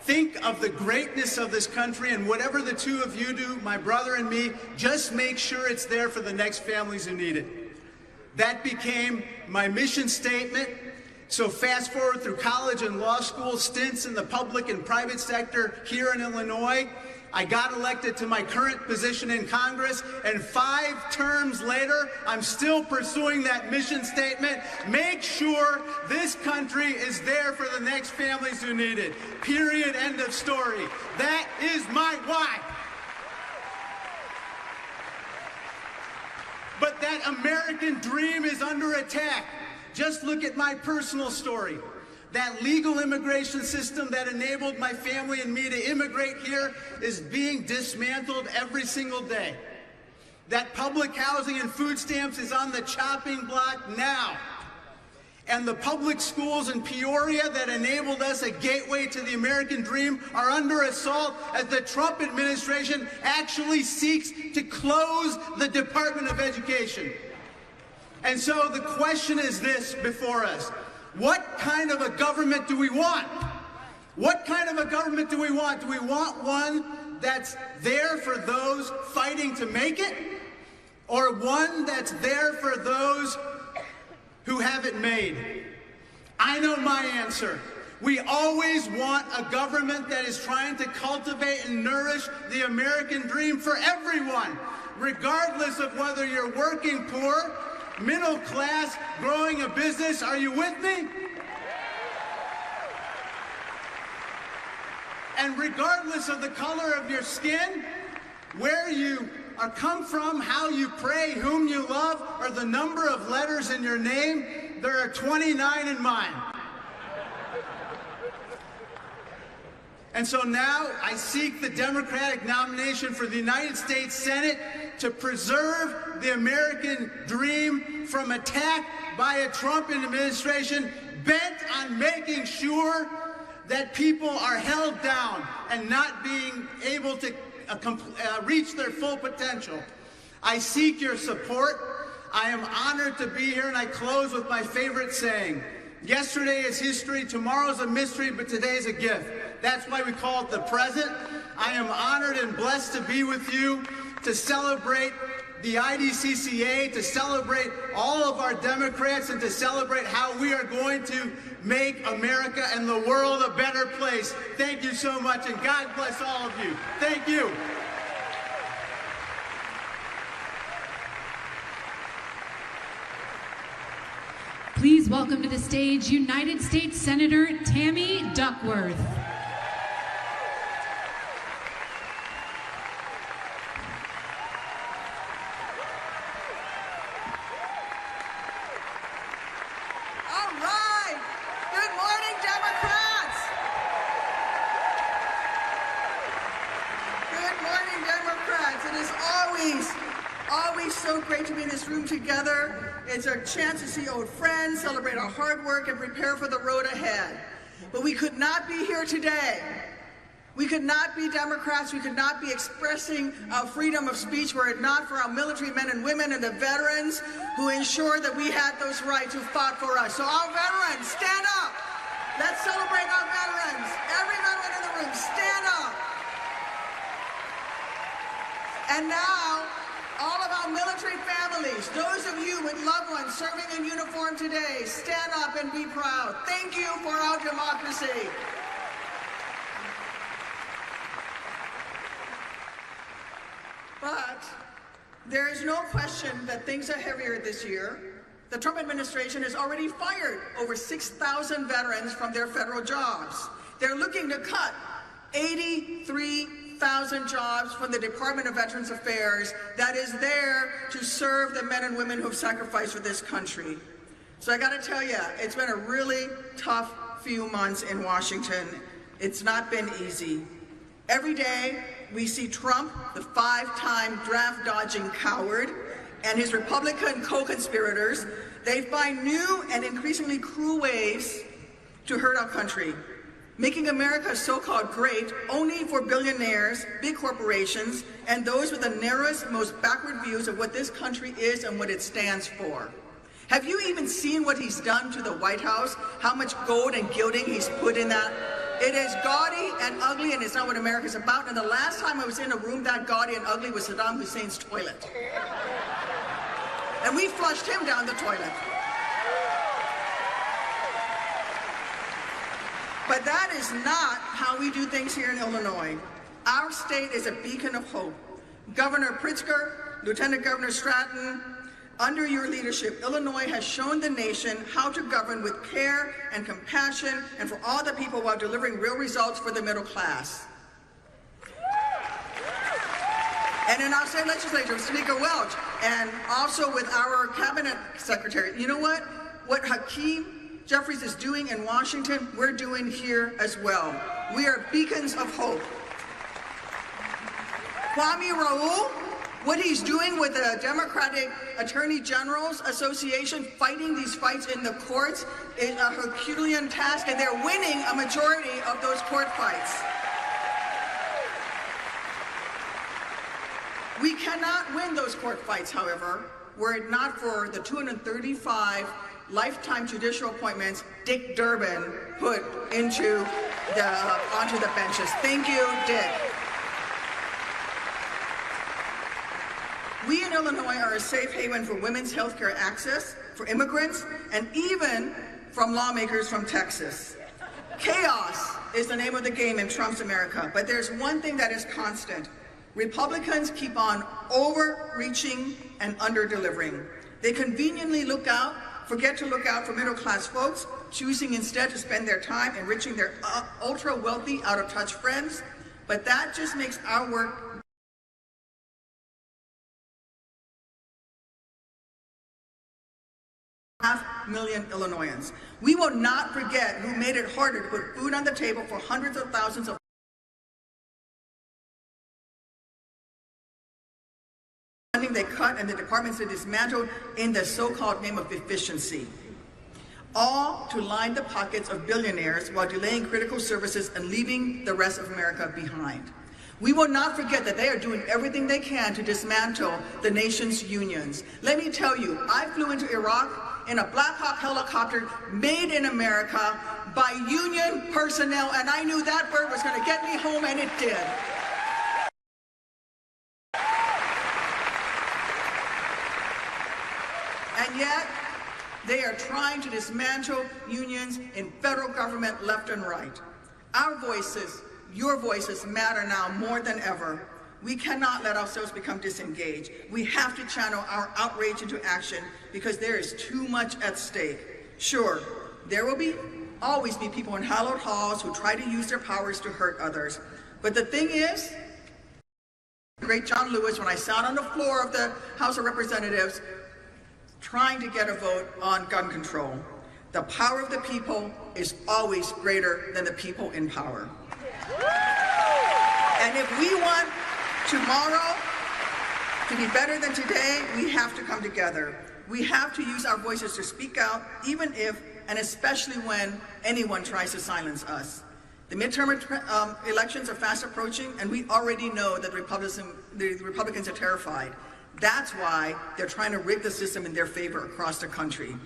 Think of the greatness of this country, and whatever the two of you do, my brother and me, just make sure it's there for the next families who need it. That became my mission statement. So fast forward through college and law school, stints in the public and private sector here in Illinois. I got elected to my current position in Congress, and 5 terms later, I'm still pursuing that mission statement. Make sure this country is there for the next families who need it. Period. End of story. That is my why. But that American dream is under attack. Just look at my personal story. That legal immigration system that enabled my family and me to immigrate here is being dismantled every single day. That public housing and food stamps is on the chopping block now. And the public schools in Peoria that enabled us a gateway to the American dream are under assault as the Trump administration actually seeks to close the Department of Education. And so the question is this before us. What kind of a government do we want? What kind of a government do we want? Do we want one that's there for those fighting to make it? Or one that's there for those who have it made? I know my answer. We always want a government that is trying to cultivate and nourish the American dream for everyone, regardless of whether you're working poor, middle class, growing a business. Are you with me? And regardless of the color of your skin, where you are come from, how you pray, whom you love, or the number of letters in your name, there are 29 in mine. And so now I seek the Democratic nomination for the United States Senate to preserve the American dream from attack by a Trump administration bent on making sure that people are held down and not being able to reach their full potential. I seek your support. I am honored to be here, and I close with my favorite saying. Yesterday is history, tomorrow's a mystery, but today's a gift. That's why we call it the present. I am honored and blessed to be with you to celebrate the IDCCA, to celebrate all of our Democrats, and to celebrate how we are going to make America and the world a better place. Thank you so much, and God bless all of you. Thank you. Please welcome to the stage United States Senator Tammy Duckworth. All right. Good morning, Democrats. Good morning, Democrats. It is always so great to be in this room together. It's our chance to see old friends, celebrate our hard work, and prepare for the road ahead. But we could not be here today. We could not be Democrats. We could not be expressing our freedom of speech were it not for our military men and women and the veterans who ensured that we had those rights, who fought for us. So our veterans, stand up. Let's celebrate our veterans. Every veteran in the room, stand up. And now, all of our military families, those of you with loved ones serving in uniform today, stand up and be proud. Thank you for our democracy. But there is no question that things are heavier this year. The Trump administration has already fired over 6,000 veterans from their federal jobs. They're looking to cut 83,000 jobs from the Department of Veterans Affairs that is there to serve the men and women who have sacrificed for this country. So I gotta tell you, it's been a really tough few months in Washington. It's not been easy. Every day we see Trump, the 5-time draft-dodging coward, and his Republican co-conspirators. They find new and increasingly cruel ways to hurt our country, making America so-called great only for billionaires, big corporations, and those with the narrowest, most backward views of what this country is and what it stands for. Have you even seen what he's done to the White House? How much gold and gilding he's put in that? It is gaudy and ugly, and it's not what America's about. And the last time I was in a room that gaudy and ugly was Saddam Hussein's toilet. And we flushed him down the toilet. But that is not how we do things here in Illinois. Our state is a beacon of hope. Governor Pritzker, Lieutenant Governor Stratton, under your leadership, Illinois has shown the nation how to govern with care and compassion and for all the people while delivering real results for the middle class. And in our state legislature, Speaker Welch, and also with our cabinet secretary, you know what? What Hakeem Jeffries is doing in Washington, we're doing here as well. We are beacons of hope. Kwame Raoul, what he's doing with the Democratic Attorney General's Association, fighting these fights in the courts, is a Herculean task, and they're winning a majority of those court fights. We cannot win those court fights, however, were it not for the 235 lifetime judicial appointments Dick Durbin put onto the benches. Thank you, Dick. We in Illinois are a safe haven for women's health care access, for immigrants, and even from lawmakers from Texas. Chaos is the name of the game in Trump's America, but there's one thing that is constant. Republicans keep on overreaching and under-delivering. They conveniently forget to look out for middle-class folks, choosing instead to spend their time enriching their ultra-wealthy, out-of-touch friends, but that just makes our work 500,000 Illinoisans. We will not forget who made it harder to put food on the table for hundreds of thousands of funding they cut and the departments they dismantled in the so-called name of efficiency. All to line the pockets of billionaires while delaying critical services and leaving the rest of America behind. We will not forget that they are doing everything they can to dismantle the nation's unions. Let me tell you, I flew into Iraq in a Black Hawk helicopter made in America by union personnel, and I knew that bird was going to get me home, and it did. And yet, they are trying to dismantle unions in federal government left and right. Our voices, your voices, matter now more than ever. We cannot let ourselves become disengaged. We have to channel our outrage into action because there is too much at stake. Sure, there will always be people in hallowed halls who try to use their powers to hurt others. But the thing is, the great John Lewis, when I sat on the floor of the House of Representatives trying to get a vote on gun control, the power of the people is always greater than the people in power. And if we want tomorrow to be better than today, we have to come together. We have to use our voices to speak out, even if, and especially when, anyone tries to silence us. The midterm elections are fast approaching, and we already know that the Republicans are terrified. That's why they're trying to rig the system in their favor across the country,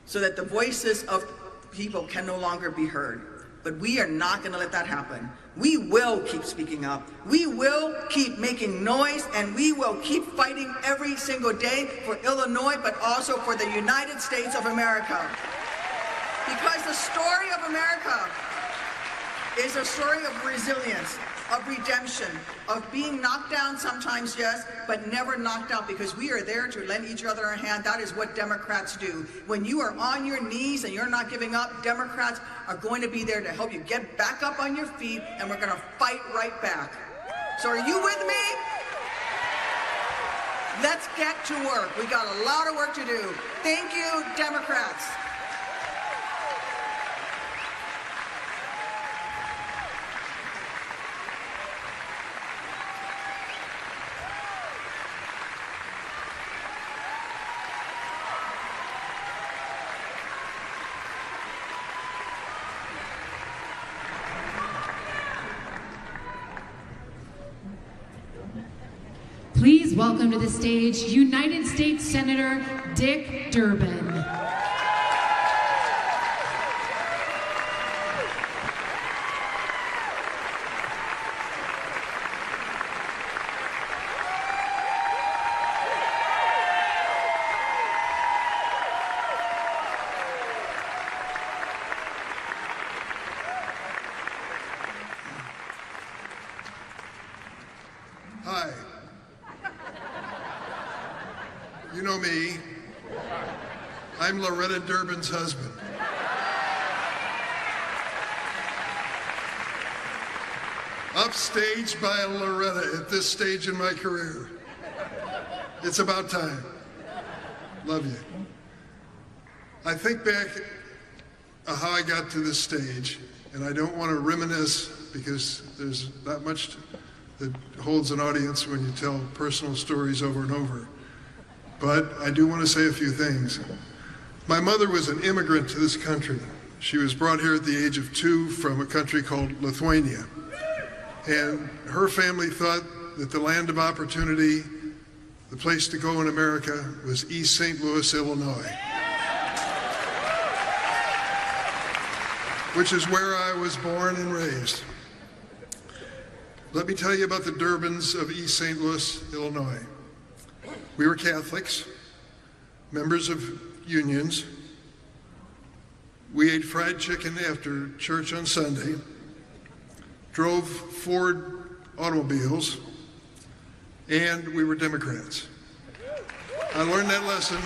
so that the voices of people can no longer be heard. But we are not going to let that happen. We will keep speaking up. We will keep making noise, and we will keep fighting every single day for Illinois, but also for the United States of America. Because the story of America is a story of resilience, of redemption, of being knocked down sometimes, yes, but never knocked out, because we are there to lend each other a hand. That is what Democrats do. When you are on your knees and you're not giving up, Democrats are going to be there to help you get back up on your feet, and we're going to fight right back. So are you with me? Let's get to work. We got a lot of work to do. Thank you, Democrats. Please welcome to the stage United States Senator Dick Durbin. Hi. You know me. I'm Loretta Durbin's husband. Upstaged by Loretta at this stage in my career. It's about time. Love you. I think back how I got to this stage, and I don't want to reminisce because there's not much that holds an audience when you tell personal stories over and over. But I do want to say a few things. My mother was an immigrant to this country. She was brought here at the age of 2 from a country called Lithuania. And her family thought that the land of opportunity, the place to go in America, was East St. Louis, Illinois, which is where I was born and raised. Let me tell you about the Durbins of East St. Louis, Illinois. We were Catholics, members of unions. We ate fried chicken after church on Sunday, drove Ford automobiles, and we were Democrats. I learned that lesson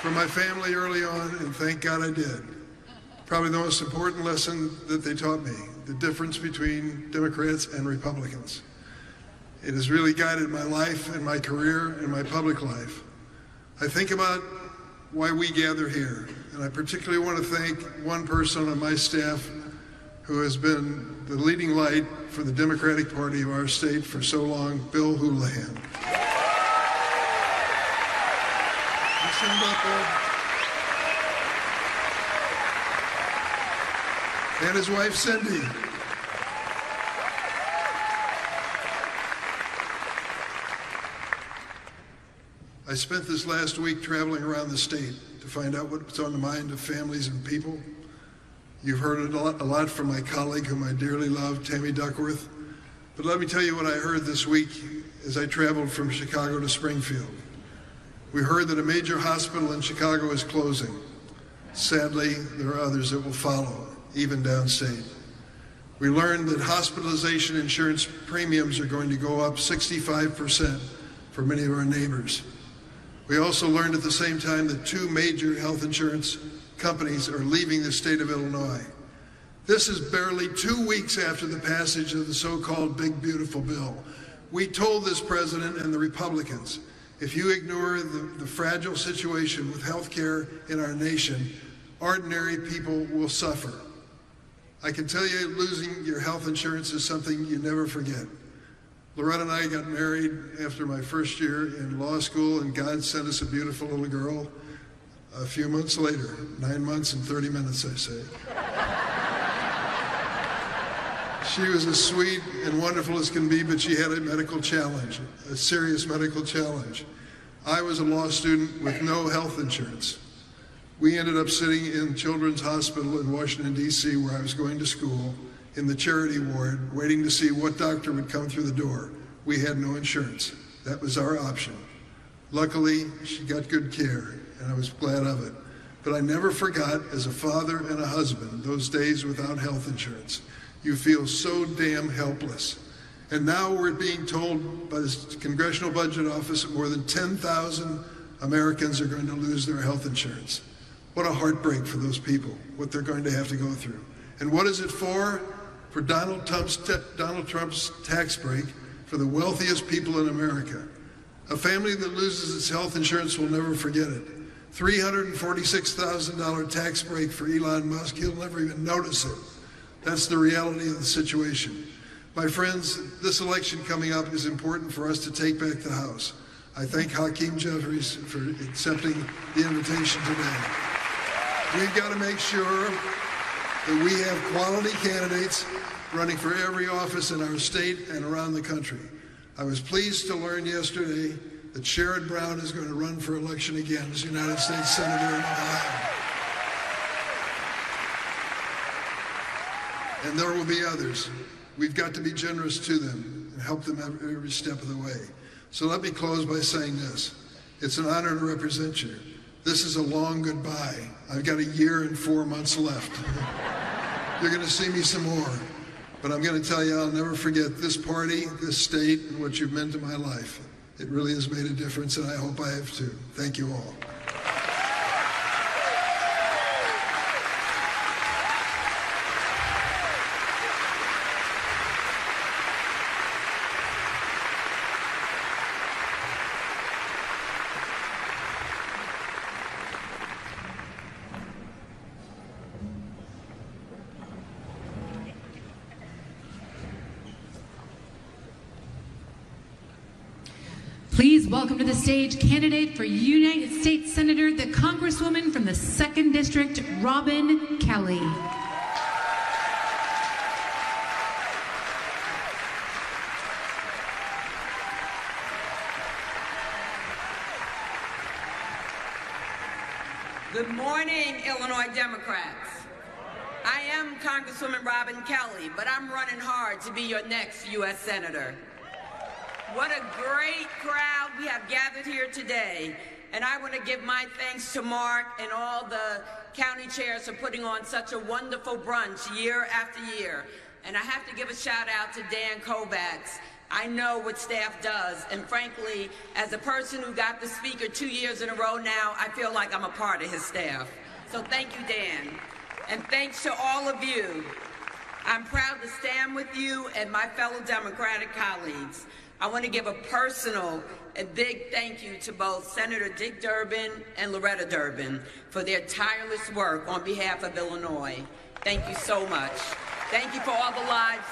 from my family early on, and thank God I did. Probably the most important lesson that they taught me, the difference between Democrats and Republicans. It has really guided my life and my career and my public life. I think about why we gather here, and I particularly want to thank one person on my staff who has been the leading light for the Democratic Party of our state for so long, Bill Houlihan. You stand up, Bill. And his wife, Cindy. I spent this last week traveling around the state to find out what's on the mind of families and people. You've heard a lot from my colleague, whom I dearly love, Tammy Duckworth. But let me tell you what I heard this week as I traveled from Chicago to Springfield. We heard that a major hospital in Chicago is closing. Sadly, there are others that will follow, even downstate. We learned that hospitalization insurance premiums are going to go up 65% for many of our neighbors. We also learned at the same time that 2 major health insurance companies are leaving the state of Illinois. This is barely 2 weeks after the passage of the so-called Big Beautiful Bill. We told this president and the Republicans, if you ignore the fragile situation with health care in our nation, ordinary people will suffer. I can tell you losing your health insurance is something you never forget. Loretta and I got married after my first year in law school, and God sent us a beautiful little girl a few months later, 9 months and 30 minutes, I say. She was as sweet and wonderful as can be, but she had a medical challenge, a serious medical challenge. I was a law student with no health insurance. We ended up sitting in Children's Hospital in Washington, D.C., where I was going to school, in the charity ward, waiting to see what doctor would come through the door. We had no insurance. That was our option. Luckily, she got good care, and I was glad of it. But I never forgot, as a father and a husband, those days without health insurance. You feel so damn helpless. And now we're being told by the Congressional Budget Office that more than 10,000 Americans are going to lose their health insurance. What a heartbreak for those people, what they're going to have to go through. And what is it for? For Donald Trump's tax break for the wealthiest people in America. A family that loses its health insurance will never forget it. $346,000 tax break for Elon Musk. He'll never even notice it. That's the reality of the situation. My friends, this election coming up is important for us to take back the House. I thank Hakeem Jeffries for accepting the invitation today. We've got to make sure that we have quality candidates running for every office in our state and around the country. I was pleased to learn yesterday that Sherrod Brown is going to run for election again as United States Senator in Ohio. And there will be others. We've got to be generous to them and help them every step of the way. So let me close by saying this. It's an honor to represent you. This is a long goodbye. I've got 1 year and 4 months left. You're going to see me some more. But I'm going to tell you, I'll never forget this party, this state, and what you've meant to my life. It really has made a difference, and I hope I have too. Thank you all. Please welcome to the stage candidate for United States Senator, the Congresswoman from the 2nd District, Robin Kelly. Good morning, Illinois Democrats. I am Congresswoman Robin Kelly, but I'm running hard to be your next U.S. Senator. What a great crowd we have gathered here today. And I want to give my thanks to Mark and all the county chairs for putting on such a wonderful brunch year after year. And I have to give a shout out to Dan Kovacs. I know what staff does, and frankly, as a person who got the speaker 2 years in a row now, I feel like I'm a part of his staff. So thank you, Dan. And thanks to all of you. I'm proud to stand with you and my fellow Democratic colleagues. I want to give a personal and big thank you to both Senator Dick Durbin and Loretta Durbin for their tireless work on behalf of Illinois. Thank you so much. Thank you for all the lives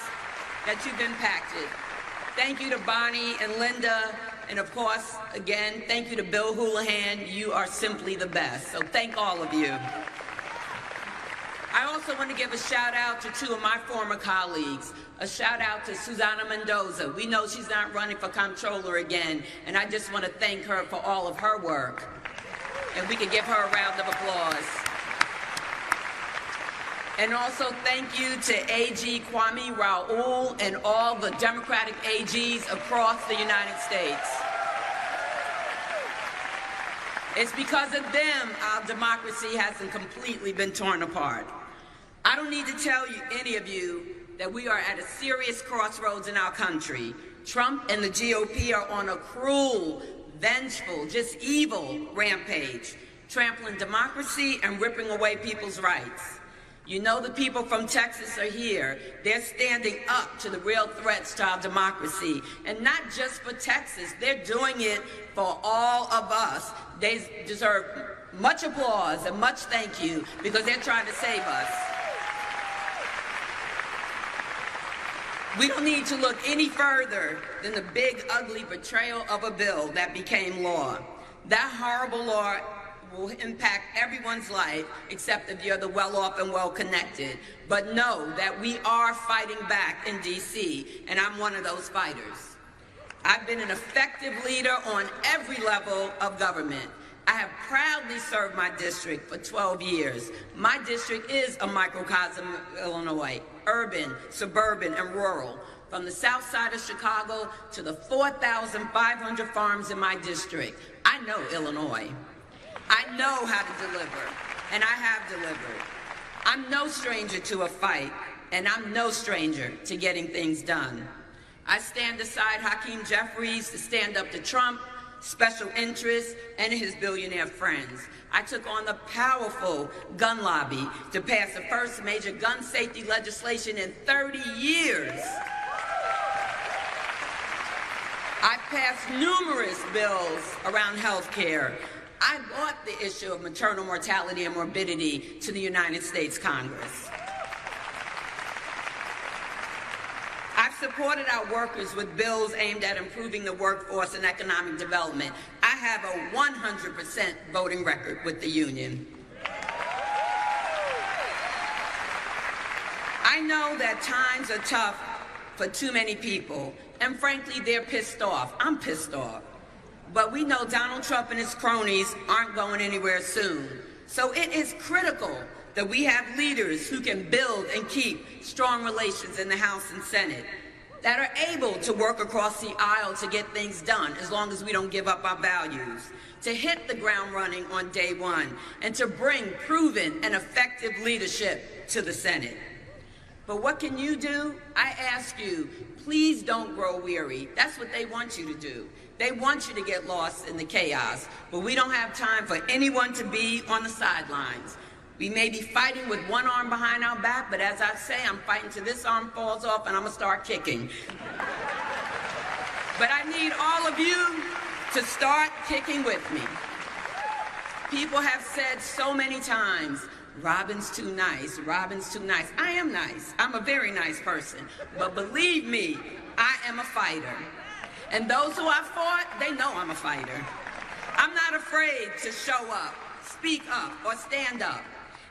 that you've impacted. Thank you to Bonnie and Linda, and of course, again, thank you to Bill Houlihan. You are simply the best, so thank all of you. I also want to give a shout out to 2 of my former colleagues. A shout out to Susana Mendoza. We know she's not running for comptroller again, and I just want to thank her for all of her work. And we can give her a round of applause. And also thank you to AG Kwame Raoul and all the Democratic AGs across the United States. It's because of them our democracy hasn't completely been torn apart. I don't need to tell you, any of you, that we are at a serious crossroads in our country. Trump and the GOP are on a cruel, vengeful, just evil rampage, trampling democracy and ripping away people's rights. You know the people from Texas are here. They're standing up to the real threats to our democracy. And not just for Texas, they're doing it for all of us. They deserve much applause and much thank you because they're trying to save us. We don't need to look any further than the big, ugly betrayal of a bill that became law. That horrible law will impact everyone's life except if you're the well-off and well-connected. But know that we are fighting back in D.C., and I'm one of those fighters. I've been an effective leader on every level of government. I have proudly served my district for 12 years. My district is a microcosm of Illinois, urban, suburban, and rural. From the south side of Chicago to the 4,500 farms in my district. I know Illinois. I know how to deliver, and I have delivered. I'm no stranger to a fight, and I'm no stranger to getting things done. I stand beside Hakeem Jeffries to stand up to Trump, special interests, and his billionaire friends. I took on the powerful gun lobby to pass the first major gun safety legislation in 30 years. I passed numerous bills around health care. I brought the issue of maternal mortality and morbidity to the United States Congress. I've supported our workers with bills aimed at improving the workforce and economic development. I have a 100% voting record with the union. I know that times are tough for too many people, and frankly, they're pissed off. I'm pissed off. But we know Donald Trump and his cronies aren't going anywhere soon. So it is critical that we have leaders who can build and keep strong relations in the House and Senate, that are able to work across the aisle to get things done as long as we don't give up our values, to hit the ground running on day one, and to bring proven and effective leadership to the Senate. But what can you do? I ask you, please don't grow weary. That's what they want you to do. They want you to get lost in the chaos, but we don't have time for anyone to be on the sidelines. We may be fighting with one arm behind our back, but as I say, I'm fighting till this arm falls off and I'm gonna start kicking. But I need all of you to start kicking with me. People have said so many times, Robin's too nice, Robin's too nice. I am nice, I'm a very nice person, but believe me, I am a fighter. And those who I fought, they know I'm a fighter. I'm not afraid to show up, speak up, or stand up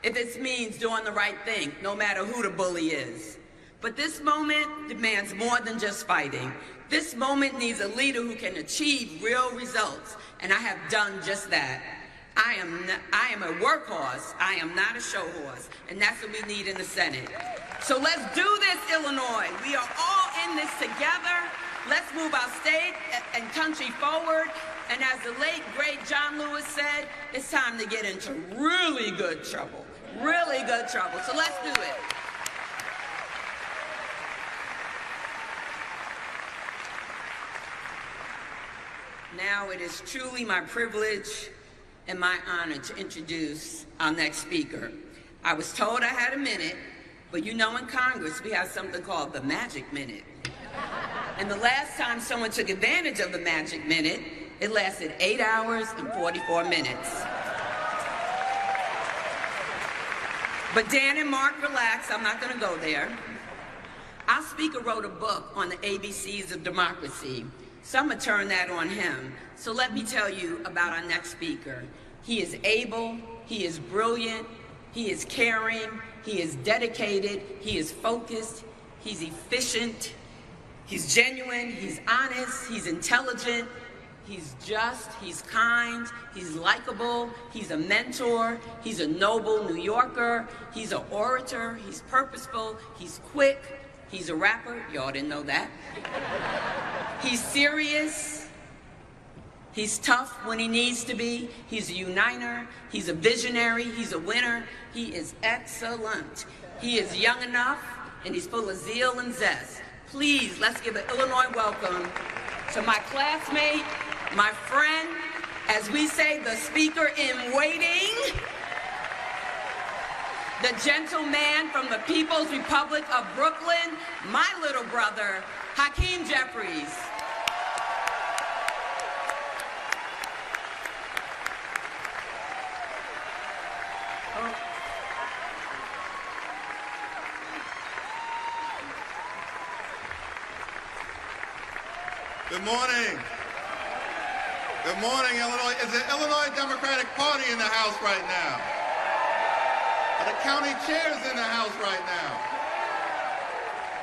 if it means doing the right thing, no matter who the bully is. But this moment demands more than just fighting. This moment needs a leader who can achieve real results, and I have done just that. I am a workhorse, I am not a show horse, and that's what we need in the Senate. So let's do this, Illinois. We are all in this together. Let's move our state and country forward. And as the late, great John Lewis said, it's time to get into really good trouble. Really good trouble. So let's do it. Now it is truly my privilege and my honor to introduce our next speaker. I was told I had a minute, but you know in Congress we have something called the magic minute. And the last time someone took advantage of the magic minute, it lasted 8 hours and 44 minutes. But Dan and Mark, relax, I'm not gonna go there. Our speaker wrote a book on the ABCs of democracy. Some would turn that on him. So let me tell you about our next speaker. He is able, he is brilliant, he is caring, he is dedicated, he is focused, he's efficient, he's genuine, he's honest, he's intelligent, he's just, he's kind, he's likable, he's a mentor, he's a noble New Yorker, he's an orator, he's purposeful, he's quick, he's a rapper, y'all didn't know that. He's serious, he's tough when he needs to be, he's a uniter, he's a visionary, he's a winner, he is excellent. He is young enough and he's full of zeal and zest. Please, let's give an Illinois welcome to my classmate my friend, as we say, the speaker in waiting, the gentleman from the People's Republic of Brooklyn, my little brother, Hakeem Jeffries. Good morning. Good morning, Illinois. Is the Illinois Democratic Party in the house right now? Are the county chairs in the house right now?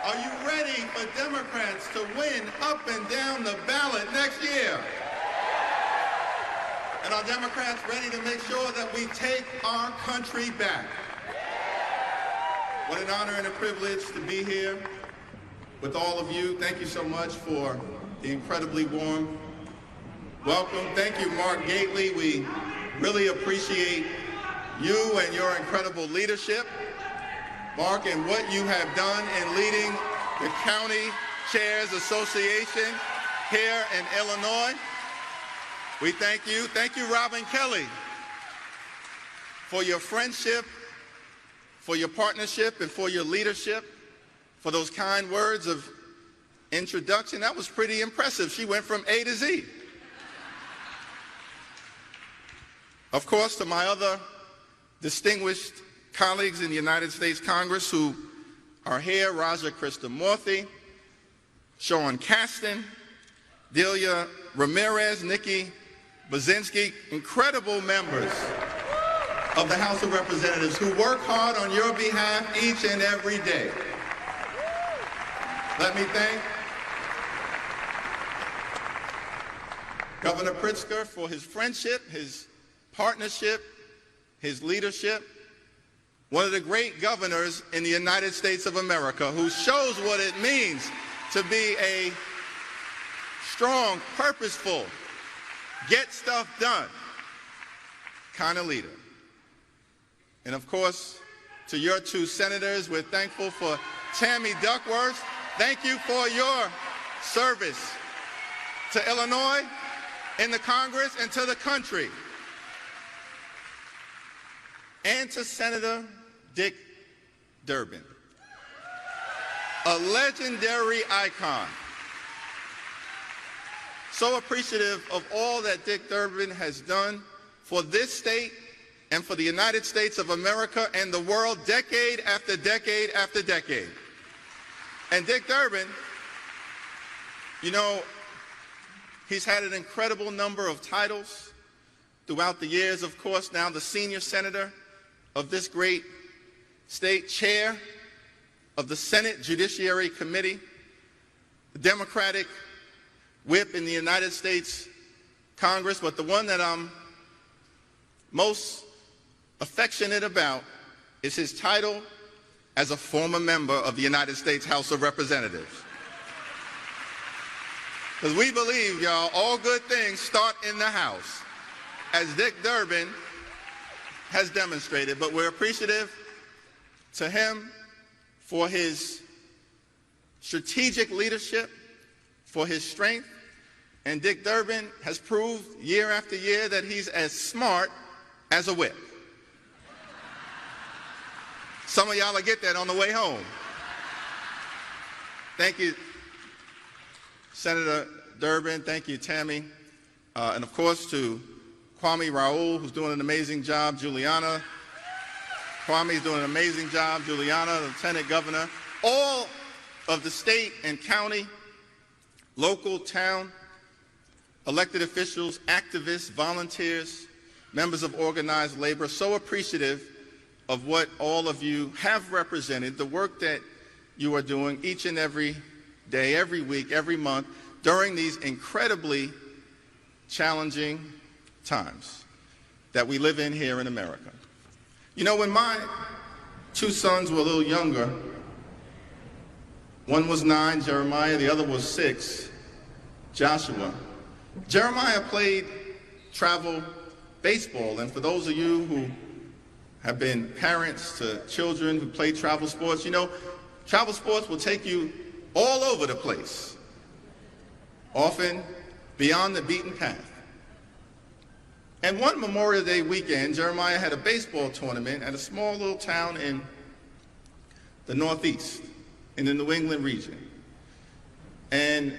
Are you ready for Democrats to win up and down the ballot next year? And are Democrats ready to make sure that we take our country back? What an honor and a privilege to be here with all of you. Thank you so much for the incredibly warm welcome. Thank you, Mark Gately. We really appreciate you and your incredible leadership. Mark, and what you have done in leading the County Chairs Association here in Illinois. We thank you. Thank you, Robin Kelly, for your friendship, for your partnership, and for your leadership, for those kind words of introduction. That was pretty impressive. She went from A to Z. Of course, to my other distinguished colleagues in the United States Congress who are here, Raja Krishnamoorthi, Sean Casten, Delia Ramirez, Nikki Baczynski, incredible members of the House of Representatives who work hard on your behalf each and every day. Let me thank Governor Pritzker for his friendship, his partnership, his leadership. One of the great governors in the United States of America who shows what it means to be a strong, purposeful, get stuff done kind of leader. And of course, to your two senators, we're thankful for Tammy Duckworth. Thank you for your service to Illinois, in the Congress, and to the country. And to Senator Dick Durbin, a legendary icon. So appreciative of all that Dick Durbin has done for this state and for the United States of America and the world, decade after decade after decade. And Dick Durbin, you know, he's had an incredible number of titles throughout the years. Of course, now the senior senator of this great state, chair of the Senate Judiciary Committee, the Democratic whip in the United States Congress, but the one that I'm most affectionate about is his title as a former member of the United States House of Representatives. Because we believe, y'all, all good things start in the House, as Dick Durbin has demonstrated. But we're appreciative to him for his strategic leadership, for his strength. And Dick Durbin has proved year after year that he's as smart as a whip. Some of y'all will get that on the way home. Thank you, Senator Durbin. Thank you, Tammy. And of course, to Kwame Raoul, who's doing an amazing job. Juliana. Kwame's doing an amazing job. Juliana, the Lieutenant Governor. All of the state and county, local, town, elected officials, activists, volunteers, members of organized labor, so appreciative of what all of you have represented, the work that you are doing each and every day, every week, every month, during these incredibly challenging times that we live in here in America. You know, when my two sons were a little younger, one was 9, Jeremiah, the other was 6, Joshua. Jeremiah played travel baseball, and for those of you who have been parents to children who play travel sports, you know, travel sports will take you all over the place. Often beyond the beaten path. And one Memorial Day weekend, Jeremiah had a baseball tournament at a small little town in the Northeast, in the New England region. And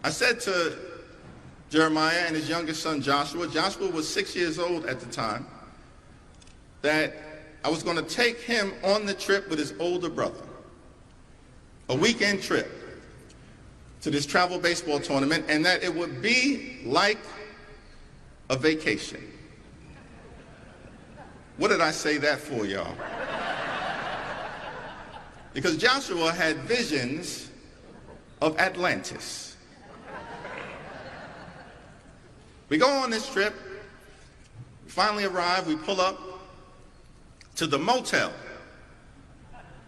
I said to Jeremiah and his youngest son, Joshua was 6 years old at the time, that I was going to take him on the trip with his older brother, a weekend trip to this travel baseball tournament, and that it would be like a vacation. What did I say that for, y'all? Because Joshua had visions of Atlantis. We go on this trip, finally arrive, we pull up to the motel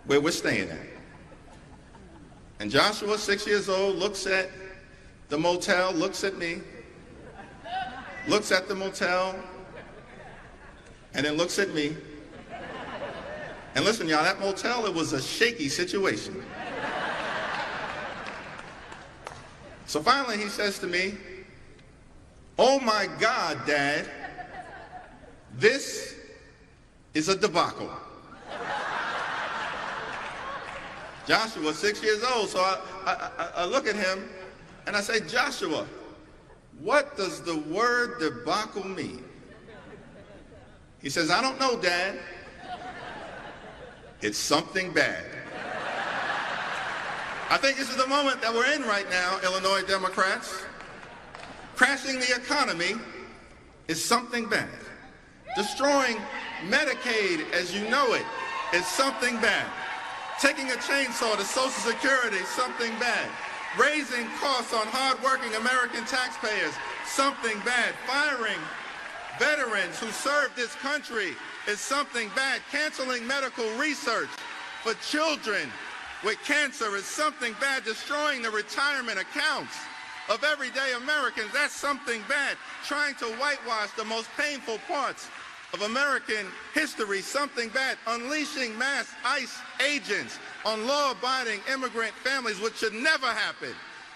where we're staying at. And Joshua, 6 years old, looks at the motel, looks at me, looks at the motel, and then looks at me. And listen, y'all, that motel, it was a shaky situation. So finally he says to me, "Oh my God, Dad, this is a debacle." Joshua, 6 years old, so I look at him and I say, "Joshua, what does the word debacle mean?" He says, "I don't know, Dad. It's something bad." I think this is the moment that we're in right now, Illinois Democrats. Crashing the economy is something bad. Destroying Medicaid as you know it is something bad. Taking a chainsaw to Social Security, something bad. Raising costs on hard-working American taxpayers, something bad. Firing veterans who served this country is something bad. Canceling medical research for children with cancer is something bad. Destroying the retirement accounts of everyday Americans, that's something bad. Trying to whitewash the most painful parts of American history, something bad. Unleashing mass ICE agents on law-abiding immigrant families, which should never happen,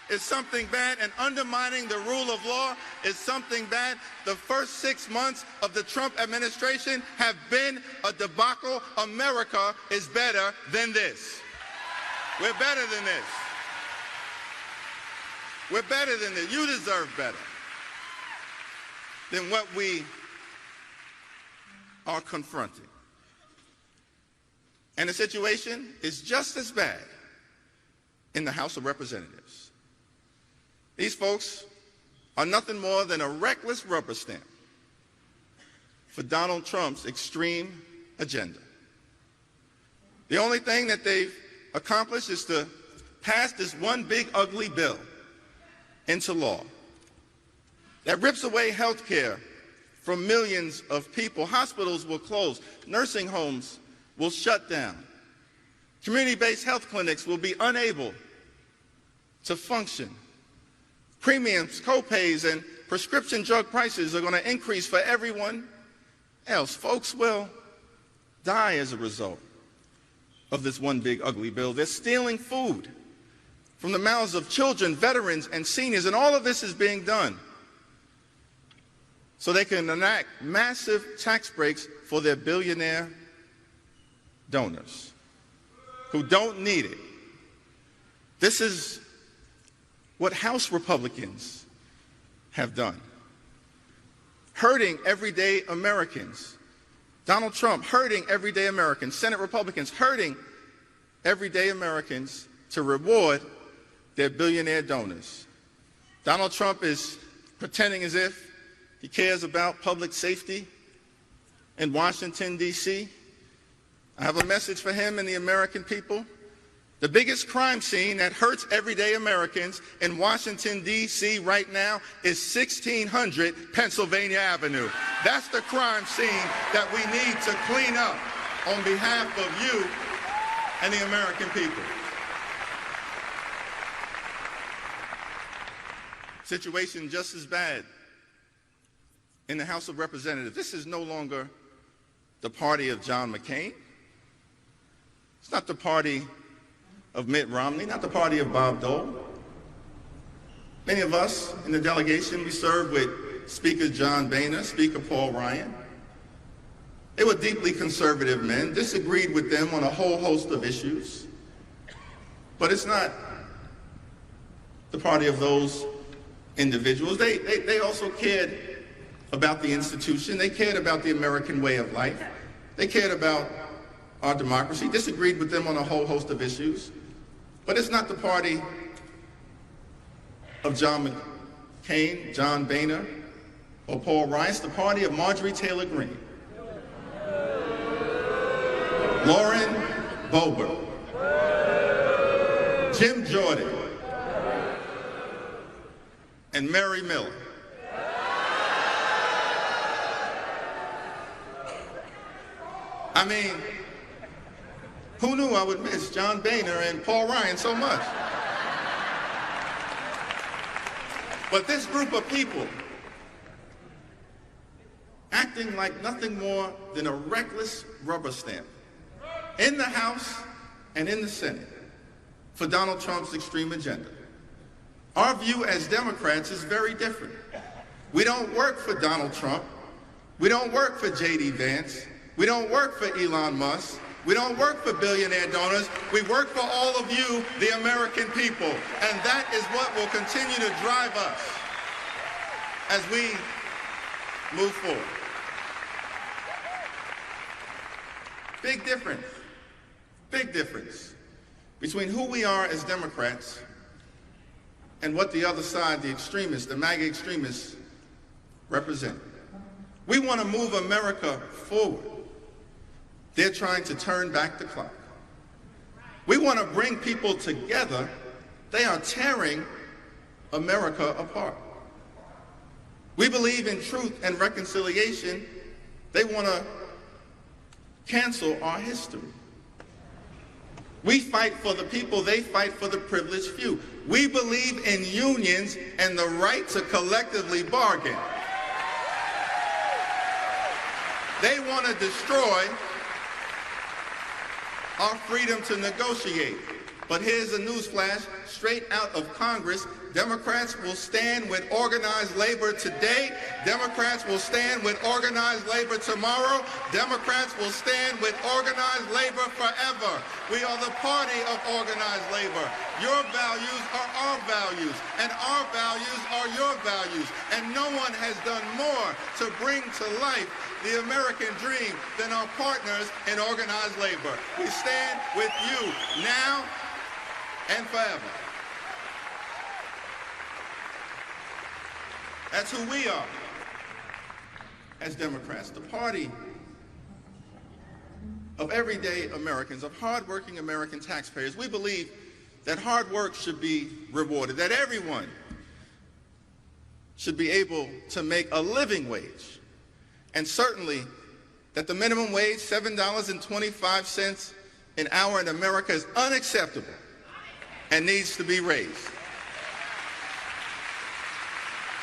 is something bad. And undermining the rule of law is something bad. The first 6 months of the Trump administration have been a debacle. America is better than this. We're better than this. We're better than this. You deserve better than what we are confronting. And the situation is just as bad in the House of Representatives. These folks are nothing more than a reckless rubber stamp for Donald Trump's extreme agenda. The only thing that they've accomplished is to pass this one big ugly bill into law that rips away health care from millions of people. Hospitals will close. Nursing homes will shut down. Community-based health clinics will be unable to function. Premiums, co-pays, and prescription drug prices are going to increase for everyone else. Folks will die as a result of this one big ugly bill. They're stealing food from the mouths of children, veterans, and seniors, and all of this is being done so they can enact massive tax breaks for their billionaire donors who don't need it. This is what House Republicans have done, hurting everyday Americans. Donald Trump hurting everyday Americans. Senate Republicans hurting everyday Americans to reward their billionaire donors. Donald Trump is pretending as if he cares about public safety in Washington, D.C. I have a message for him and the American people. The biggest crime scene that hurts everyday Americans in Washington, D.C. right now is 1600 Pennsylvania Avenue. That's the crime scene that we need to clean up on behalf of you and the American people. Situation just as bad in the House of Representatives. This is no longer the party of John McCain. It's not the party of Mitt Romney, not the party of Bob Dole. Many of us in the delegation, we served with Speaker John Boehner, Speaker Paul Ryan. They were deeply conservative men, disagreed with them on a whole host of issues. But it's not the party of those individuals. They also cared about the institution. They cared about the American way of life. They cared about our democracy, disagreed with them on a whole host of issues. But it's not the party of John McCain, John Boehner, or Paul Ryan. It's the party of Marjorie Taylor Greene, Lauren Boebert, Jim Jordan, and Mary Miller. I mean, who knew I would miss John Boehner and Paul Ryan so much? But this group of people, acting like nothing more than a reckless rubber stamp in the House and in the Senate for Donald Trump's extreme agenda. Our view as Democrats is very different. We don't work for Donald Trump. We don't work for J.D. Vance. We don't work for Elon Musk. We don't work for billionaire donors. We work for all of you, the American people. And that is what will continue to drive us as we move forward. Big difference between who we are as Democrats and what the other side, the extremists, the MAGA extremists, represent. We want to move America forward. They're trying to turn back the clock. We want to bring people together. They are tearing America apart. We believe in truth and reconciliation. They want to cancel our history. We fight for the people, they fight for the privileged few. We believe in unions and the right to collectively bargain. They want to destroy our freedom to negotiate. But here's a newsflash, straight out of Congress. Democrats will stand with organized labor today. Democrats will stand with organized labor tomorrow. Democrats will stand with organized labor forever. We are the party of organized labor. Your values are our values, and our values are your values. And no one has done more to bring to life the American dream than our partners in organized labor. We stand with you now and forever. That's who we are as Democrats, the party of everyday Americans, of hardworking American taxpayers. We believe that hard work should be rewarded, that everyone should be able to make a living wage, and certainly that the minimum wage, $7.25 an hour in America, is unacceptable and needs to be raised.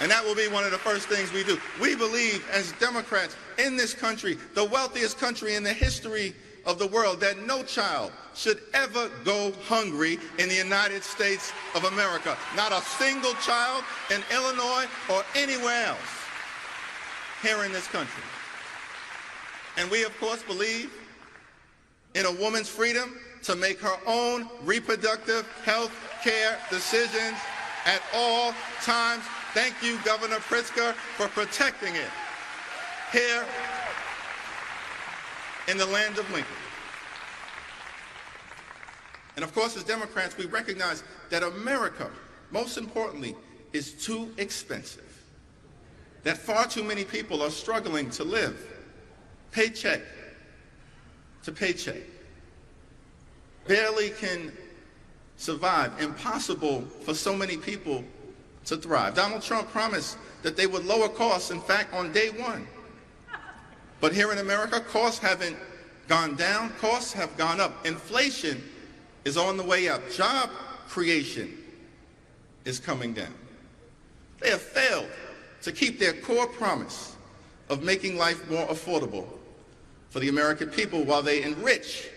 And that will be one of the first things we do. We believe as Democrats in this country, the wealthiest country in the history of the world, that no child should ever go hungry in the United States of America. Not a single child in Illinois or anywhere else here in this country. And we, of course, believe in a woman's freedom to make her own reproductive health care decisions at all times. Thank you, Governor Pritzker, for protecting it here in the land of Lincoln. And of course, as Democrats, we recognize that America, most importantly, is too expensive. That far too many people are struggling to live paycheck to paycheck. Barely can survive. Impossible for so many people to thrive. Donald Trump promised that they would lower costs, in fact, on day one. But here in America, costs haven't gone down, costs have gone up. Inflation is on the way up. Job creation is coming down. They have failed to keep their core promise of making life more affordable for the American people while they enrich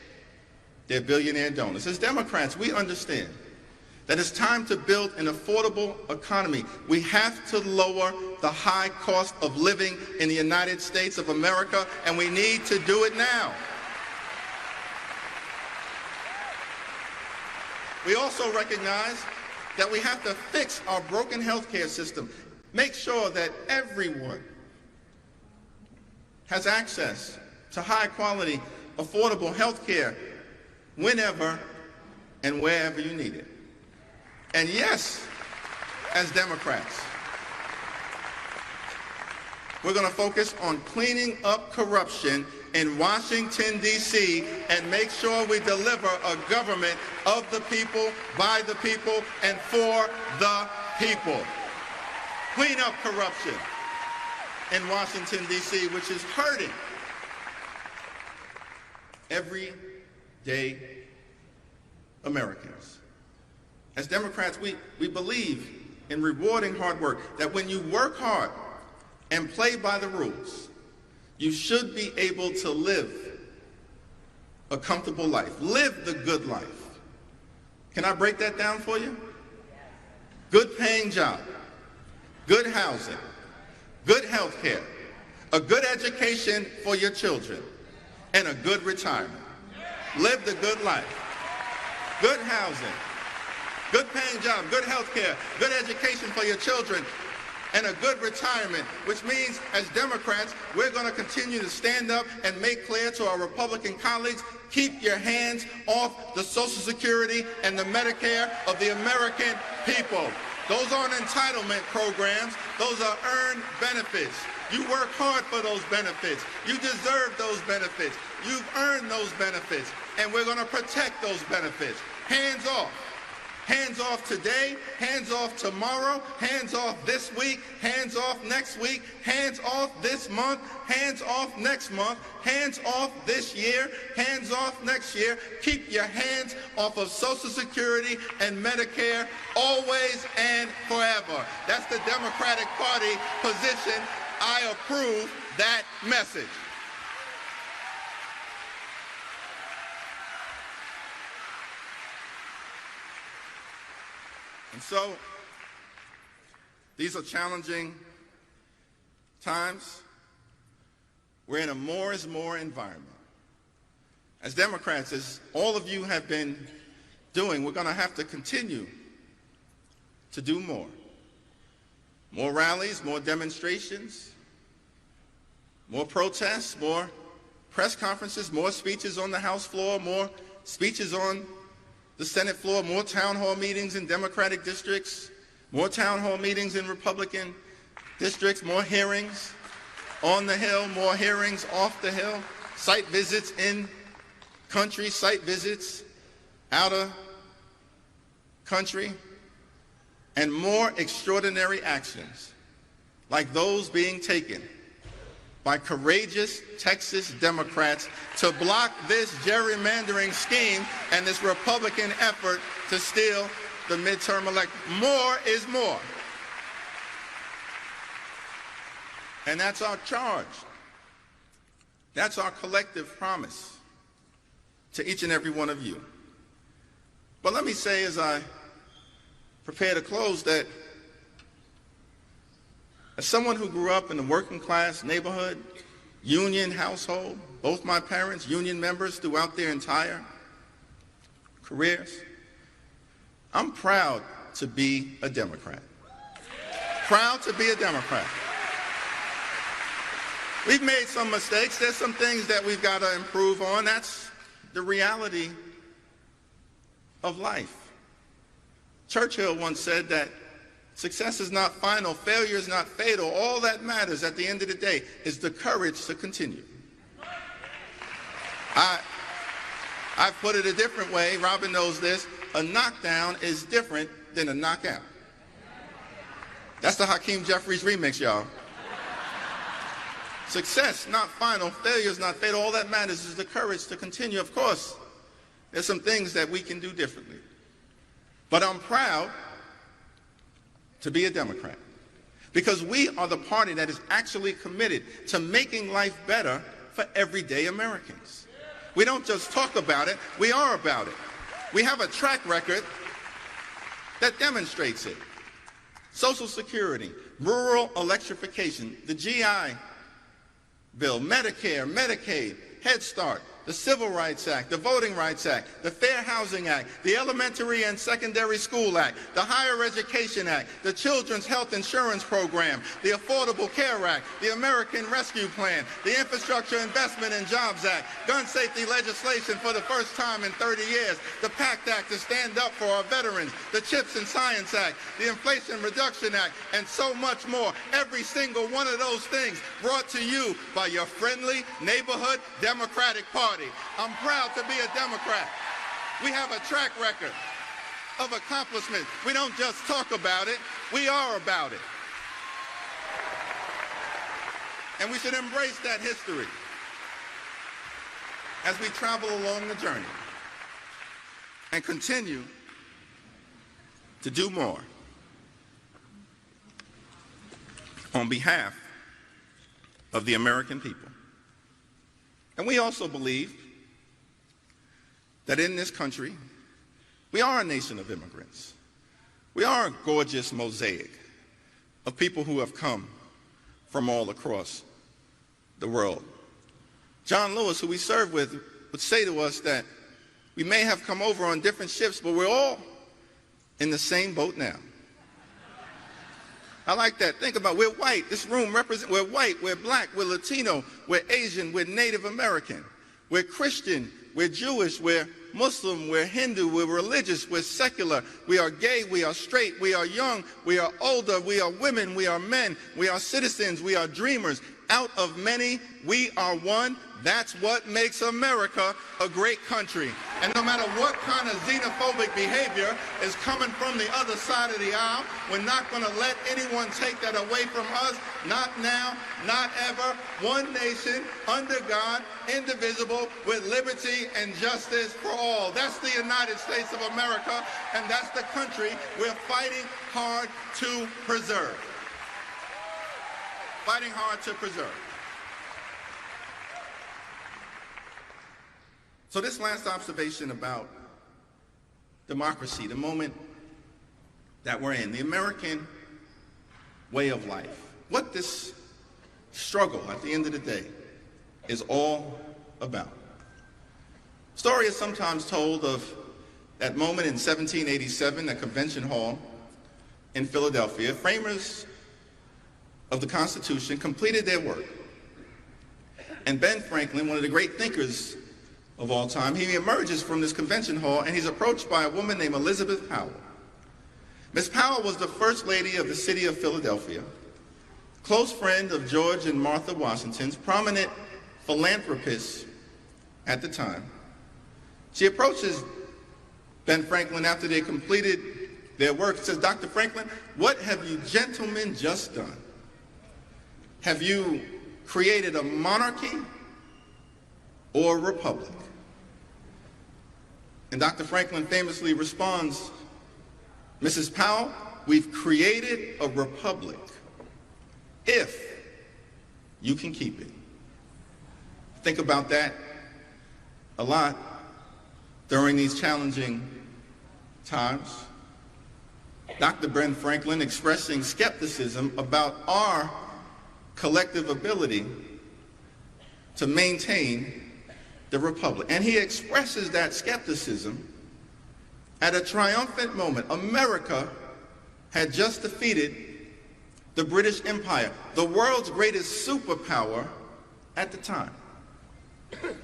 their billionaire donors. As Democrats, we understand that it's time to build an affordable economy. We have to lower the high cost of living in the United States of America, and we need to do it now. We also recognize that we have to fix our broken healthcare system, make sure that everyone has access to high-quality, affordable healthcare whenever and wherever you need it. And yes, as Democrats, we're going to focus on cleaning up corruption in Washington, D.C., and make sure we deliver a government of the people, by the people, and for the people. Clean up corruption in Washington, D.C., which is hurting everyday Americans. As Democrats, we believe in rewarding hard work, that when you work hard and play by the rules, you should be able to live a comfortable life, live the good life. Can I break that down for you? Good paying job, good housing, good health care, a good education for your children, and a good retirement. Live the good life. Good housing, good paying job, good health care, good education for your children, and a good retirement, which means as Democrats, we're going to continue to stand up and make clear to our Republican colleagues, keep your hands off the Social Security and the Medicare of the American people. Those aren't entitlement programs. Those are earned benefits. You work hard for those benefits. You deserve those benefits. You've earned those benefits, and we're going to protect those benefits. Hands off. Hands off today, hands off tomorrow, hands off this week, hands off next week, hands off this month, hands off next month, hands off this year, hands off next year. Keep your hands off of Social Security and Medicare always and forever. That's the Democratic Party position. I approve that message. And so, these are challenging times. We're in a more is more environment. As Democrats, as all of you have been doing, we're going to have to continue to do more. More rallies, more demonstrations, more protests, more press conferences, more speeches on the House floor, more speeches on the Senate floor, more town hall meetings in Democratic districts, more town hall meetings in Republican districts, more hearings on the Hill, more hearings off the Hill, site visits in country, site visits out of country, and more extraordinary actions like those being taken by courageous Texas Democrats to block this gerrymandering scheme and this Republican effort to steal the midterm election. More is more. And that's our charge. That's our collective promise to each and every one of you. But let me say, as I prepare to close, that as someone who grew up in a working class neighborhood, union household, both my parents, union members throughout their entire careers, I'm proud to be a Democrat. Proud to be a Democrat. We've made some mistakes. There's some things that we've got to improve on. That's the reality of life. Churchill once said that success is not final, failure is not fatal. All that matters at the end of the day is the courage to continue. I've put it a different way. Robin knows this. A knockdown is different than a knockout. That's the Hakeem Jeffries remix, y'all. Success, not final, failure is not fatal. All that matters is the courage to continue. Of course, there's some things that we can do differently. But I'm proud to be a Democrat because we are the party that is actually committed to making life better for everyday Americans. We don't just talk about it, we are about it. We have a track record that demonstrates it. Social Security, rural electrification, the GI Bill, Medicare, Medicaid, Head Start, the Civil Rights Act, the Voting Rights Act, the Fair Housing Act, the Elementary and Secondary School Act, the Higher Education Act, the Children's Health Insurance Program, the Affordable Care Act, the American Rescue Plan, the Infrastructure Investment and Jobs Act, gun safety legislation for the first time in 30 years, the PACT Act to stand up for our veterans, the CHIPS and Science Act, the Inflation Reduction Act, and so much more. Every single one of those things brought to you by your friendly neighborhood Democratic Party. I'm proud to be a Democrat. We have a track record of accomplishment. We don't just talk about it, we are about it. And we should embrace that history as we travel along the journey and continue to do more on behalf of the American people. And we also believe that in this country, we are a nation of immigrants. We are a gorgeous mosaic of people who have come from all across the world. John Lewis, who we served with, would say to us that we may have come over on different ships, but we're all in the same boat now. I like that. Think about it. We're white. This room represents, we're white, we're black, we're Latino, we're Asian, we're Native American, we're Christian, we're Jewish, we're Muslim, we're Hindu, we're religious, we're secular, we are gay, we are straight, we are young, we are older, we are women, we are men, we are citizens, we are dreamers. Out of many, we are one. That's what makes America a great country. And no matter what kind of xenophobic behavior is coming from the other side of the aisle, we're not going to let anyone take that away from us. Not now, not ever. One nation, under God, indivisible, with liberty and justice for all. That's the United States of America, and that's the country we're fighting hard to preserve. Fighting hard to preserve. So this last observation about democracy, the moment that we're in, the American way of life, what this struggle at the end of the day is all about. Story is sometimes told of that moment in 1787, the Convention Hall in Philadelphia. Framers of the Constitution completed their work. And Ben Franklin, one of the great thinkers of all time, he emerges from this convention hall and he's approached by a woman named Elizabeth Powell. Miss Powell was the first lady of the city of Philadelphia, close friend of George and Martha Washington's, prominent philanthropist at the time. She approaches Ben Franklin after they completed their work and says, "Dr. Franklin, what have you gentlemen just done? Have you created a monarchy or a republic?" And Dr. Franklin famously responds, "Mrs. Powell, we've created a republic if you can keep it." Think about that a lot during these challenging times. Dr. Ben Franklin expressing skepticism about our collective ability to maintain the republic. And he expresses that skepticism at a triumphant moment. America had just defeated the British Empire, the world's greatest superpower at the time.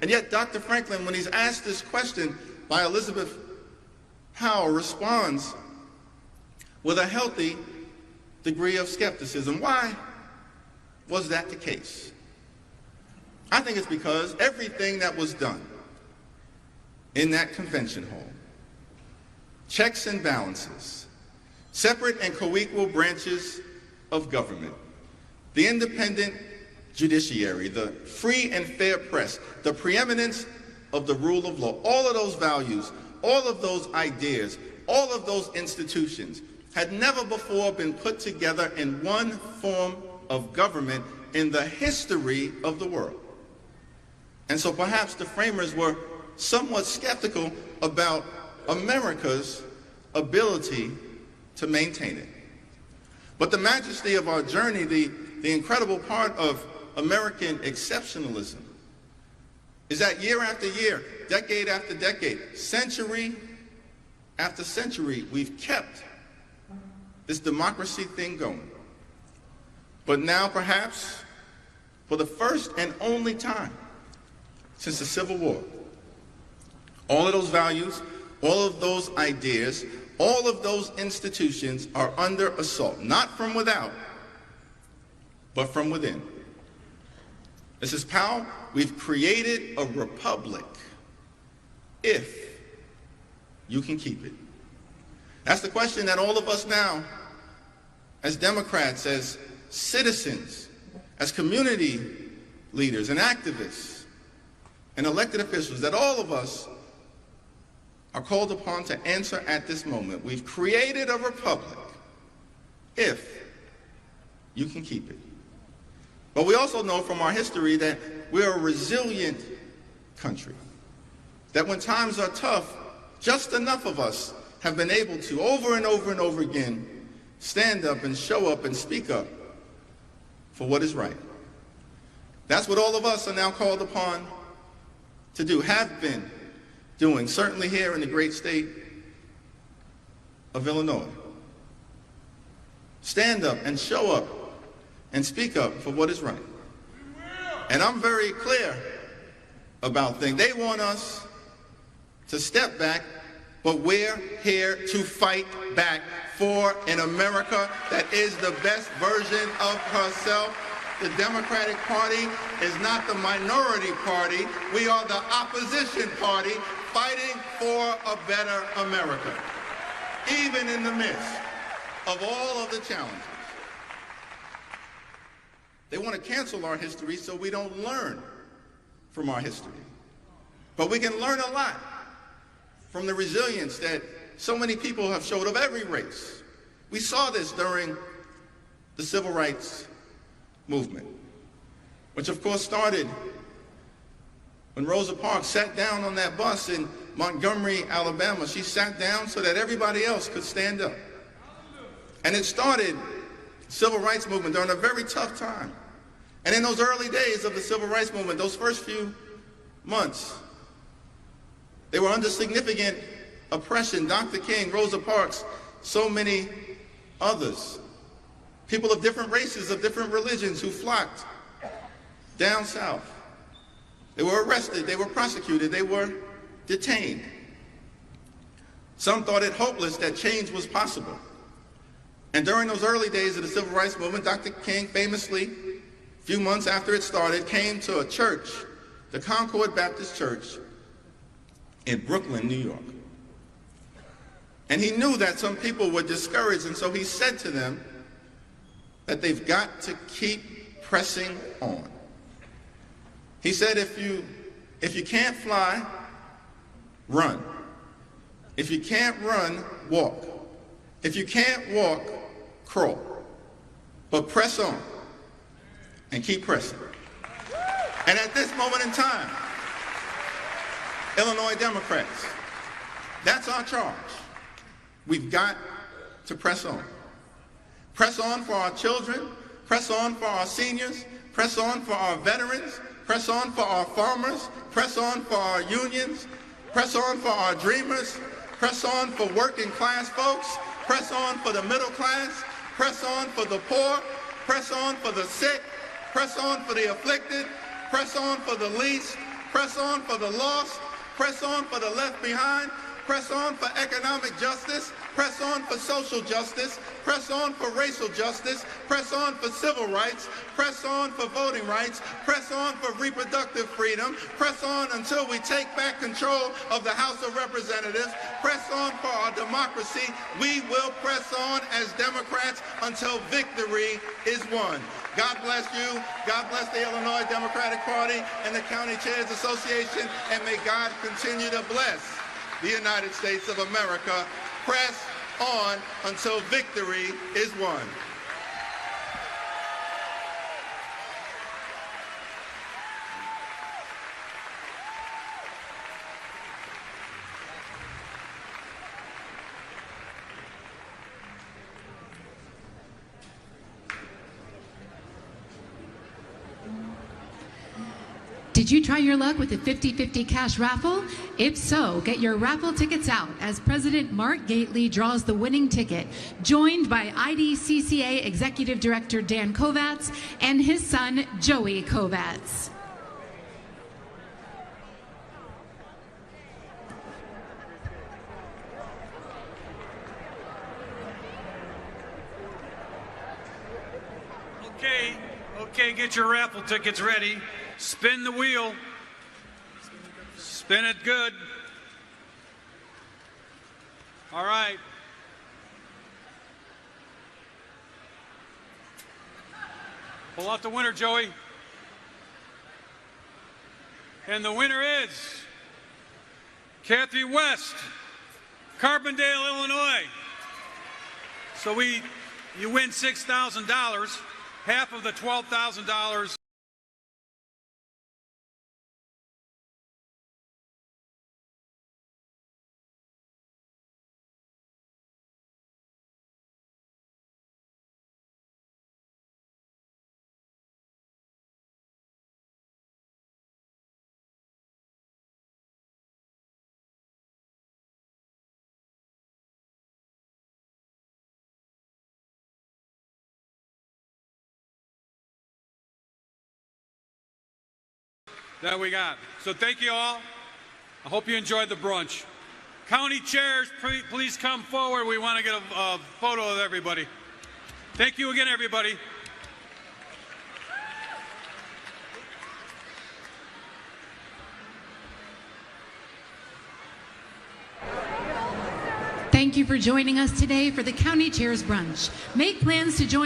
And yet Dr. Franklin, when he's asked this question by Elizabeth Powell, responds with a healthy degree of skepticism. Why was that the case? I think it's because everything that was done in that convention hall, checks and balances, separate and co-equal branches of government, the independent judiciary, the free and fair press, the preeminence of the rule of law, all of those values, all of those ideas, all of those institutions had never before been put together in one form of government in the history of the world. And so perhaps the framers were somewhat skeptical about America's ability to maintain it. But the majesty of our journey, the incredible part of American exceptionalism, is that year after year, decade after decade, century after century, we've kept this democracy thing going. But now, perhaps, for the first and only time since the Civil War, all of those values, all of those ideas, all of those institutions are under assault, not from without, but from within. Mrs. Powell, we've created a republic if you can keep it. That's the question that all of us now, as Democrats, as citizens, as community leaders and activists and elected officials, that all of us are called upon to answer at this moment. We've created a republic if you can keep it. But we also know from our history that we're a resilient country, that when times are tough, just enough of us have been able to, over and over and over again, stand up and show up and speak up for what is right. That's what all of us are now called upon to do, have been doing, certainly here in the great state of Illinois. Stand up and show up and speak up for what is right. And I'm very clear about things. They want us to step back, but we're here to fight back for an America that is the best version of herself. The Democratic Party is not the minority party. We are the opposition party fighting for a better America, even in the midst of all of the challenges. They want to cancel our history so we don't learn from our history. But we can learn a lot from the resilience that so many people have showed of every race. We saw this during the Civil Rights Movement, which of course started when Rosa Parks sat down on that bus in Montgomery, Alabama. She sat down so that everybody else could stand up. And it started the Civil Rights Movement during a very tough time. And in those early days of the Civil Rights Movement, those first few months, they were under significant oppression. Dr. King, Rosa Parks, so many others. People of different races, of different religions who flocked down south. They were arrested, they were prosecuted, they were detained. Some thought it hopeless that change was possible. And during those early days of the Civil Rights Movement, Dr. King famously, a few months after it started, came to a church, the Concord Baptist Church in Brooklyn, New York. And he knew that some people were discouraged, and so he said to them that they've got to keep pressing on. He said, if you can't fly, run. If you can't run, walk. If you can't walk, crawl. But press on and keep pressing. And at this moment in time, Illinois Democrats, that's our charge. We've got to press on. Press on for our children, press on for our seniors, press on for our veterans, press on for our farmers, press on for our unions, press on for our dreamers, press on for working class folks, press on for the middle class, press on for the poor, press on for the sick, press on for the afflicted, press on for the least, press on for the lost, press on for the left behind, press on for economic justice, press on for social justice, press on for racial justice, press on for civil rights, press on for voting rights, press on for reproductive freedom, press on until we take back control of the House of Representatives, press on for our democracy. We will press on as Democrats until victory is won. God bless you. God bless the Illinois Democratic Party and the County Chairs Association, and may God continue to bless the United States of America. Press on until victory is won. Did you try your luck with the 50-50 cash raffle? If so, get your raffle tickets out as President Mark Gately draws the winning ticket, joined by IDCCA Executive Director Dan Kovatz and his son, Joey Kovatz. Okay, get your raffle tickets ready. Spin the wheel. Spin it good. All right. Pull out the winner, Joey. And the winner is Kathy West, Carbondale, Illinois. So you win $6,000. Half of the $12,000. That we got. So thank you all. I hope you enjoyed the brunch. County chairs, please come forward. We want to get a photo of everybody. Thank you again, everybody. Thank you for joining us today for the County Chairs Brunch. Make plans to join